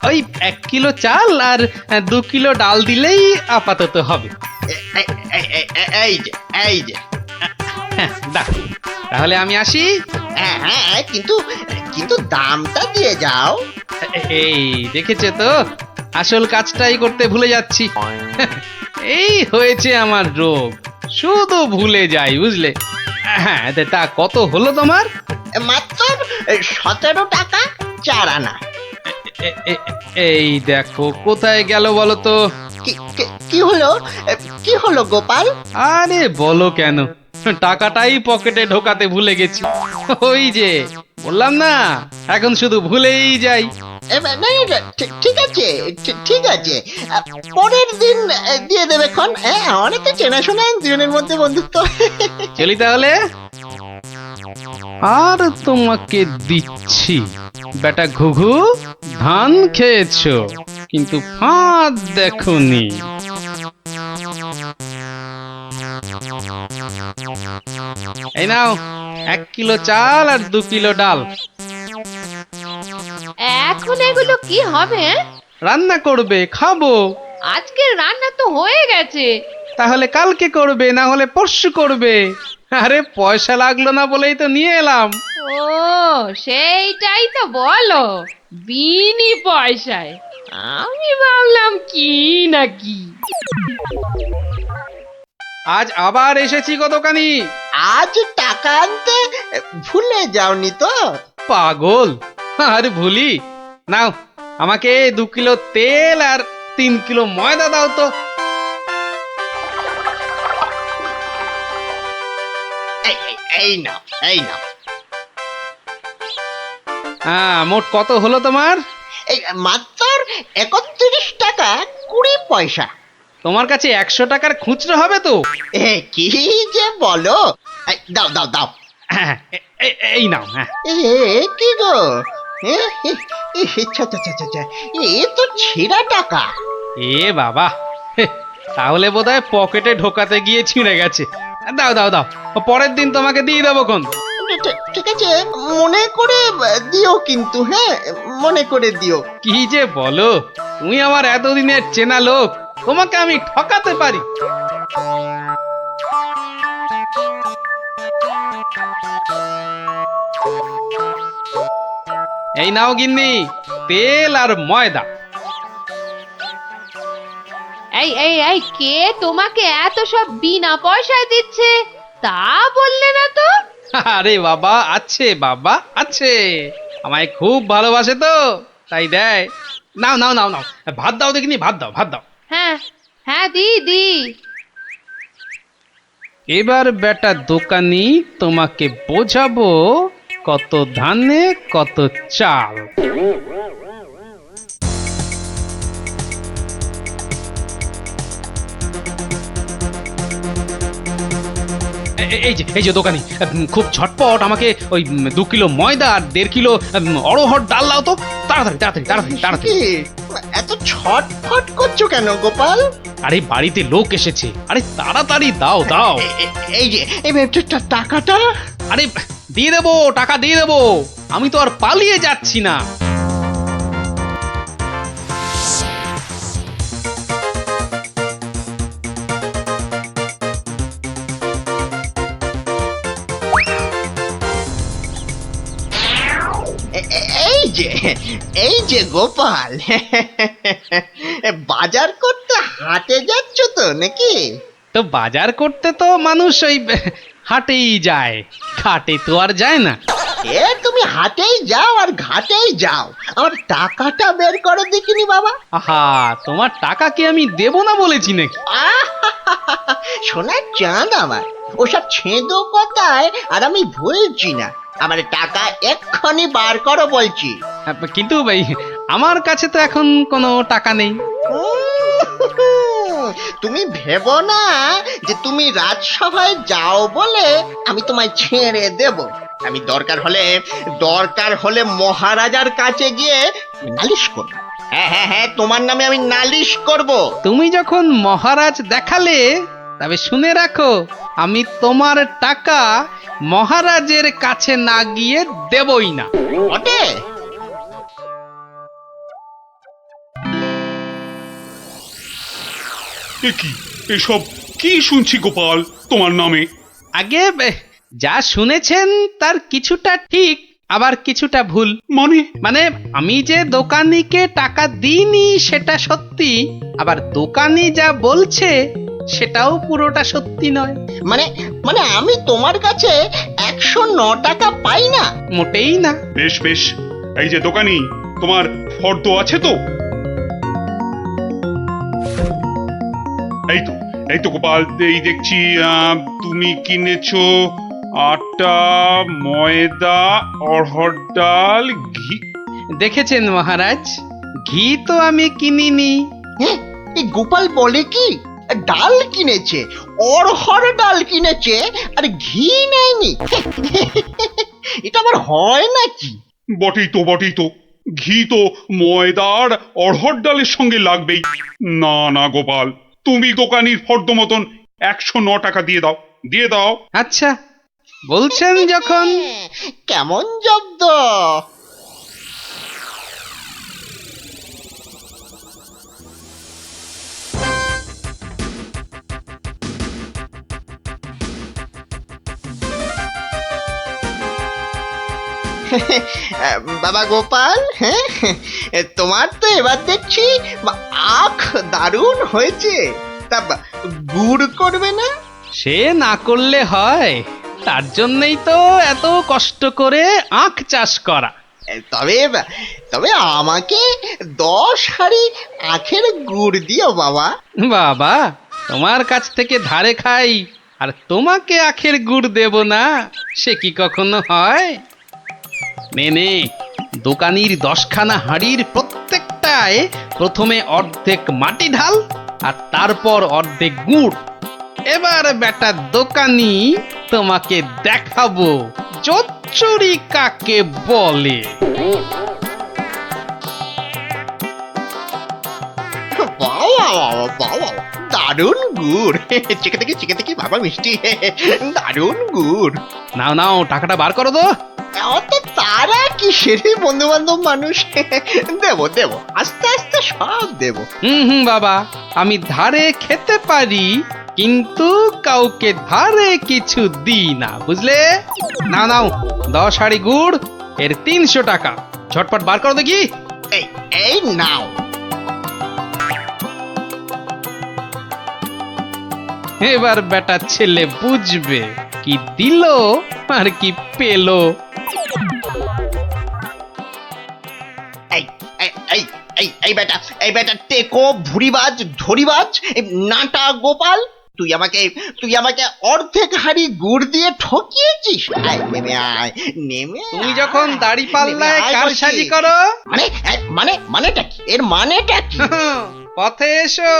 ওই 1 কিলো চাল আর 2 কিলো ডাল দিলেই আপাতত হবে। এই যে দাও, তাহলে আমি আসি। হ্যাঁ, কিন্তু কিন্তু দামটা দিয়ে যাও। এই দেখেছে তো, আসল কাজটাই করতে ভুলে যাচ্ছি। এই হয়েছে আমার রোগ, শুধু ভুলে যাই, বুঝলে? হ্যাঁ, তা কত হলো তোমার? মাত্র 17 টাকা 4 আনা। এই দেখো, কোথায় গেল বলো তো? কি হলো? কি হলো গোপাল? আরে বলো কেন, টাকাটাই পকেটে ঢোকাতে ভুলে গেছি। ওই যে বললাম না, এখন শুধু ভুলেই যাই। ঠিক আছে, ঠিক আছে, পরের দিন দিয়ে দেবে খন। অনেক চেনাশোনা, দুজনের মধ্যে বন্ধুত্ব। চলি তাহলে। আর তোমাকে দিচ্ছি, বেটা ঘুঘু, ধান খেয়েছো কিন্তু ফাঁদ দেখোনি। এই নাও 1 কিলো চাল আর 2 কিলো ডাল। এখন এগুলো কি হবে? রান্না করবে, খাবো। আজকে রান্না তো হয়ে গেছে। তাহলে কালকে করবে, না হলে পরশু করবে। আরে পয়সা লাগলো না বলেই তো নিয়ে এলাম। ও, সেইটাই তো বলো, বিনি পয়সায়। আমি ভাবলাম কি না কি। আজ আবার এসেছি গো দোকানি। আজ টাকা আনতে ভুলে যাওনি তো? পাগল, আরে ভুলি। নাও, আমাকে 2 কিলো তেল আর 3 কিলো ময়দা দাও তো। এই নাও, এই নাও। হ্যাঁ, মোট কত হলো তোমার? এই মাত্র 31 টাকা 20 পয়সা। তোমার কাছে 100 টাকার খুচরো হবে তো? কি যে বলো! দাও দাও দাও। এই নাও। হ্যাঁ, কি গো, এ তো ছেঁড়া টাকা। এ বাবা, তাহলে বোধহয় পকেটে ঢোকাতে গিয়ে ছিঁড়ে গেছে। দাও দাও দাও, পরের দিন তোমাকে দিয়ে দেবো কোন। ঠিক আছে, মনে করে দিও কিন্তু। হ্যাঁ, মনে করে দিও। কি যে বলো, তুমি আমার এতদিনের চেনা লোক, তোমাকে আমি ঠকাতে পারি? এই নাও গিন্নি, তেল আর ময়দা। এই এই এই কে তোমাকে এত সব বিনা পয়সায় দিচ্ছে তা বললে না তো? আরে বাবা, আছে বাবা আছে, আমায় খুব ভালোবাসে তো তাই দেয়। নাও নাও নাও নাও, ভাত দাও দেখিনি, ভাত দাও ভাত দাও। হ্যাঁ হ্যাঁ দি দি। এবার বেটা দোকানি তোমাকে বোঝাবো কত ধানে কত চাল। এই যে দোকানি, খুব ঝটপট আমাকে ওই 2 কিলো ময়দা আর 1.5 কিলো অড়হর ডাল দাও তো, তাড়াতাড়ি তাড়াতাড়ি তাড়াতাড়ি তাড়াতাড়ি। এত ছটফট করছো কেন গোপাল? আরে বাড়িতে লোক এসেছে, আরে তাড়াতাড়ি দাও দাও। এই যে টাকাটা। আরে দিয়ে দেবো, টাকা দিয়ে দেবো, আমি তো আর পালিয়ে যাচ্ছি না। এই যে গোপাল, বাজার করতে হাটে যাচ্ছ তো নাকি? তো বাজার করতে তো মানুষ ওই হাটেই যায়, ঘাটে তো আর যায় না। এ তুমি হাটেই যাও আর ঘাটেই যাও, আমার টাকাটা বের করো দেখিনি বাবা। আহা, তোমার টাকা কি আমি দেব না বলেছি নাকি? সোনার চাঁদ আমার, ওসব ছেঁদো কথায় আর আমি ভুলছি না। আমার টাকা এক্ষুনি বার করো বলছি। কিন্তু ভাই, আমার কাছে তো এখন কোনো টাকা নেই। তুমি ভেবো না যে তুমি রাজসভায় যাও বলে আমি তোমায় ছেড়ে দেব। আমি দরকার হলে মহারাজার কাছে গিয়ে নালিশ করব। হ্যাঁ হ্যাঁ হ্যাঁ, তোমার নামে আমি নালিশ করব। তুমি যখন মহারাজ দেখালে, তবে শুনে রাখো, আমি তোমার টাকা মহারাজের কাছে না গিয়ে দেবই না। ওটে কি এসব কি শুনছি গোপাল তোমার নামে? আগে যা শুনেছেন তার কিছুটা ঠিক, আবার কিছুটা ভুল। মানে আমি যে দোকানিকে টাকা দিইনি সেটা সত্যি, আবার দোকানি যা বলছে সেটাও পুরোটা সত্যি নয়। মানে আমি তোমার কাছে 109 টাকা পাই না? মোটেই না। বেশ বেশ, এই যে দোকানি, তোমার ফর্দ আছে তো? এই তো গোপাল, এই দেখছি তুমি কিনেছো আটা, ময়দা, অড়হর ডাল, ঘি। দেখেছেন মহারাজ, ঘি তো আমি কিনিনি। এই গোপাল বলে কি, ডাল কিনেছে, অড়হর ডাল কিনেছে, আর ঘি নেয়নি? এটা আবার হয় নাকি? বটেই তো, ঘি তো ময়দার অড়হর ডালের সঙ্গে লাগবেই। না না গোপাল, তুমি দোকানির ফর্দ মতন 109 টাকা দিয়ে দাও। আচ্ছা, বলছেন যখন। কেমন জব্দ? বাবা গোপাল, হ্যাঁ তোমার তো এবার দেখছি আখ দারুণ হয়েছে, তা গুড় করবে না? সে না করলে হয়, তার জন্যই তো এত কষ্ট করে আখ চাষ করা। তবে আমাকে 10 হাঁড়ি আখের গুড় দিও বাবা। বাবা, তোমার কাছ থেকে ধারে খাই আর তোমাকে আখের গুড় দেব না, সে কি কখনো হয়? নে, দোকানির 10খানা হাঁড়ির প্রত্যেকটায় প্রথমে অর্ধেক মাটি ঢাল আর তারপর অর্ধেক গুড়। এবার বেটা দোকানি, তোমাকে দেখাবো জোচ্চুরি কাকে বলে। দারুণ গুড়, চিকে থেকে বাবা মিষ্টি, দারুণ গুড়। নাও টাকাটা বার করো তো। তো তাই আরে কি সেরে বন্ধু বান্ধব মানুষ, দেবো দেবো, আস্তে আস্তে সব দেবো। হুম বাবা, আমি ধারে খেতে পারি কিন্তু কাউকে ধারে কিছু দিই না, বুঝলে? নাও নাও 10 হাঁড়ি গুড়, এর 300 টাকা। ঝটপট বার করো দেখি। এই এই নাও। এবার বেটা ছেলে বুঝবে কি দিল আর কি পেলো। এই এই এই এই এই বেটা, এই বেটা টেকো ভুরিবাজ ধরিবাজ, এই নাটা গোপাল, তুই আমাকে অর্ধেক হাড়ি গুড় দিয়ে ঠকিয়েছিস। আয় নেমে আয়, নেমে তুমি যখন দাড়ি পাল্লায় কারসাজি করো, মানেটা কি? এর মানেটা কি? পথে এসো,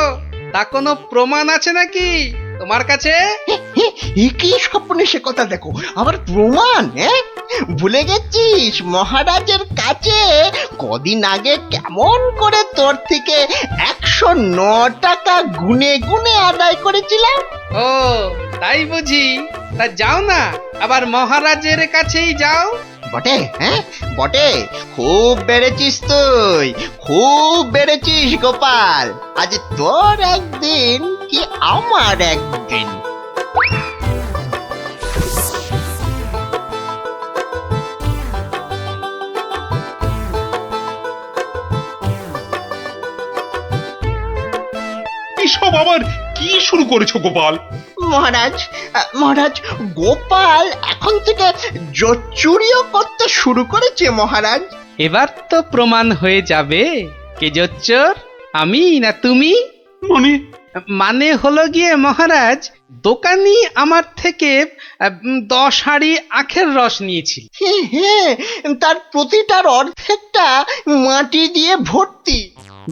তা কোনো প্রমাণ আছে নাকি তোমার কাছে? কি স্বপ্নে সে কথা, দেখো আবার প্রমাণ? ভুলে গেছিস মহারাজের কাছে কদিন আগে কেমন করে তোর থেকে 109 টাকা গুনে গুনে আদায় করেছিলাম? ও তাই বুঝি? তা যাও না, আবার মহারাজের কাছেই যাও। বটে, বটে, খুব বেড়েছিস তুই, খুব বেড়েছিস গোপাল। আজ তোর একদিন কি আমার একদিন। এসব আবার কি শুরু করেছো গোপাল? মহারাজ গোপাল এখন থেকে জোচ্চুরিও করতে শুরু করেছে মহারাজ। এবার তো প্রমাণ হয়ে যাবে কে জোচ্চোর, আমি না তুমি? মানে হলো গিয়ে মহারাজ, দোকানি আমার থেকে 10 হাঁড়ি আখের রস নিয়েছিল। হ্যাঁ, তার প্রতিটার অর্ধেকটা মাটি দিয়ে ভর্তি।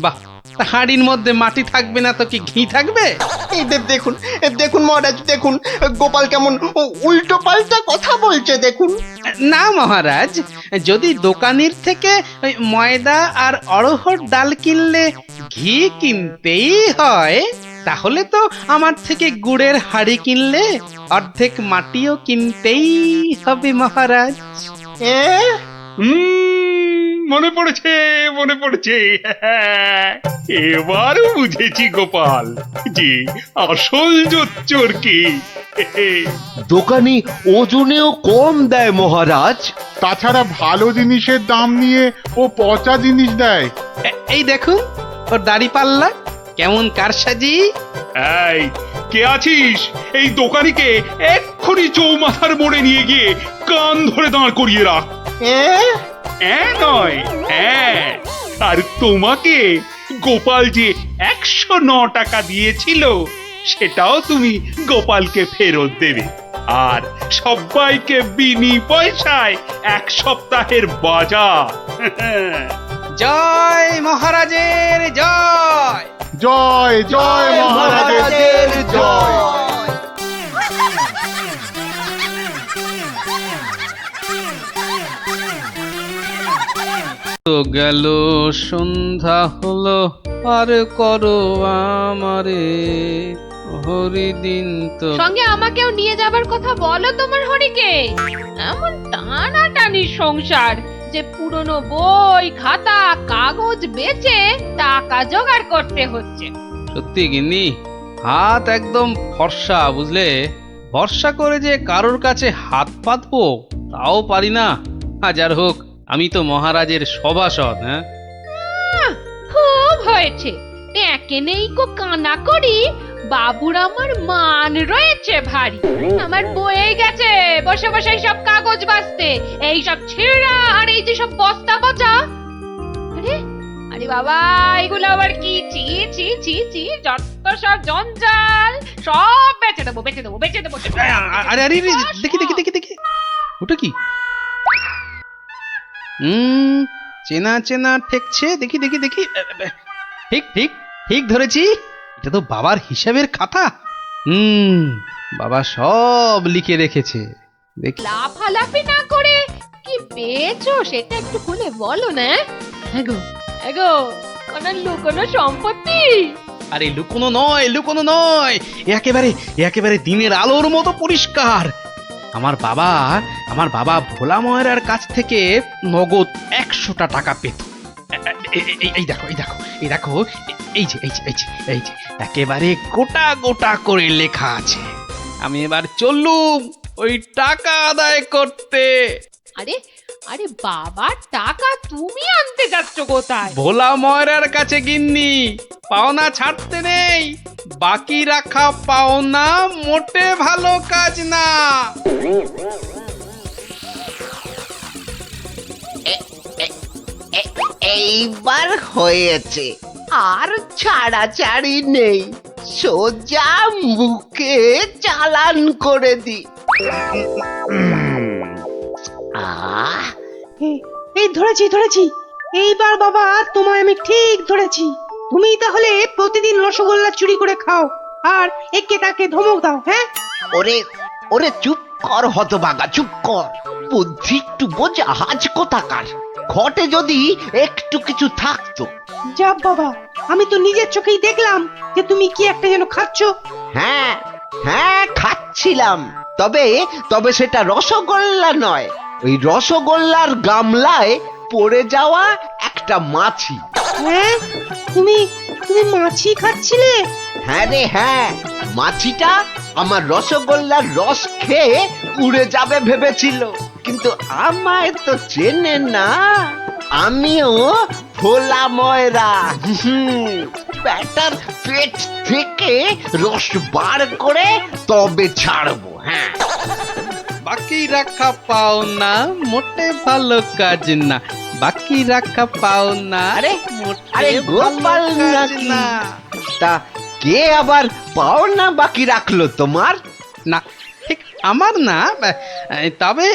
বাহ, হাঁড়ির মধ্যে মাটি থাকবে না তো কি ঘি থাকবে? দেখুন দেখুন মহারাজ, দেখুন গোপাল কেমন উল্টো পাল্টা কথা বলছে দেখুন। না মহারাজ, যদি দোকানির থেকে ময়দা আর অড়হর ডাল কিনলে ঘি কিনতেই হয়, তাহলে তো আমার থেকে গুড়ের হাঁড়ি কিনলে অর্ধেক মাটিও কিনতেই হবে মহারাজ। মনে পড়েছে, এবার বুঝেছি গোপাল যে আসল জোচ্চোর কি। দোকানি ওজনেও কম দেয় মহারাজ। তাছাড়া ভালো জিনিসের দাম নিয়ে ও পচা জিনিস দেয়। এই দেখুন ওর দাড়ি পাল্লা কেমন কারসাজি। এই কে আছিস? এই দোকানিকে এক্ষুনি চৌমাথার মোড়ে নিয়ে গিয়ে কান ধরে দাঁড় করিয়ে রাখ। নয়, আর তোমাকে গোপাল যে 109 টাকা দিয়েছিল সেটাও তুমি গোপালকে ফেরত দেবে, আর সবাইকে বিনি পয়সায় 1 সপ্তাহের বাজার। জয় মহারাজের জয়, জয় জয় মহারাজের জয়। তো গেল সন্ধ্যা হলো, আর করো আমারে হরিদিন। তো সঙ্গে আমাকেও নিয়ে যাবার কথা বলো তোমার হরিকে। এমন টানাটানি সংসার যে পুরনো বই খাতা কাগজ বেচে টাকা জোগাড় করতে হচ্ছে। সত্যি গিন্নি, হাত একদম ফর্সা, বুঝলে? ভরসা করে যে কারোর কাছে হাত পাতবো তাও পারি না। হাজার হোক আমি তো মহারাজের সভাসদ। খুব হয়েছে, একে নেই কো কানা করি, বাবুর আমার মান রয়েছে ভারী। আমার বয়ে গেছে বসে বসে সব কাগজ বাঁচতে, এই সব ছেঁড়া আর এই যে সব বস্তা পচা। আরে বাবা, এগুলো আবার কি? ছি ছি ছি ছি, যত সব জঞ্জাল, সব বেচে দেবো। আরে আরে দেখি দেখি দেখি দেখি, ওটা কি? চেনা চেনা ঠেকছে, দেখি দেখি দেখি। ঠিক ঠিক ঠিক ধরেছি, এটা তো বাবার হিসাবের খাতা। বাবা সব লিখে রেখেছে। লাফালাফি না করে কি পেয়েছো সেটা একটু খুলে বলো না। এগো কোন লুকোনো সম্পত্তি? আরে লুকোনো নয়, লুকোনো নয়, একেবারে একেবারে দিনের আলোর মতো পরিষ্কার। আমার বাবা ভোলা ময়রার কাছ থেকে নগদ 100টা টাকা পেত। এই দেখো এই যে একেবারে গোটা গোটা করে লেখা আছে। আমি এবার চললুম ওই টাকা আদায় করতে। আরে আরে বাবা, টাকা তুমি আনতে যাচ্ছ কোথায়? ভোলা ময়রার কাছে গিন্নি, পাওনা ছাড়তে নেই, বাকি রাখা পাওনা মোটে ভালো কাজ না। এইবার হয়েছে, আর ছাড়াছাড়ি নেই, সোজা মুখে চালান করে দি। আহ এই ধরেছি। এইবার বাবা তোমায় আমি ঠিক ধরেছি। তুমি তাহলে প্রতিদিন রসগোল্লা চুরি করে খাও আর একে তাকে ধমক দাও, হ্যাঁ? ওরে ওরে চুপ কর হতভাগা, চুপ কর। বুদ্ধি একটু বোঝা, হাজ কোথাকার। ঘটে যদি একটু কিছু থাকতো। যা বাবা, আমি তো নিজের চোখেই দেখলাম যে তুমি কি একটা যেন খাচ্ছ। হ্যাঁ হ্যাঁ খাচ্ছিলাম, তবে সেটা রসগোল্লা নয়, ওই রসগোল্লার গামলায় পড়ে যাওয়া একটা মাছি। হ্যাঁ, তুমি মাছি খাচ্ছিলে? হ্যাঁ রে হ্যাঁ, মাছিটা আমার রসগোল্লার রস খেয়ে উড়ে যাবে ভেবেছিল, কিন্তু আমায় তো চেনে না। আমিও ভোলা ময়রা। ব্যাটার পেট থেকে রস বার করে তবে ছাড়বো। হ্যাঁ, বাকি রাখা পাওনা মোটে ভালো কাজ না, বাকি রাখা পাওনা আরে মোটে গোপাল ভালো কাজ নাকি? না। তা কে আবার পাওনা বাকি রাখলো তোমার? না, ঠিক আমার না, তবে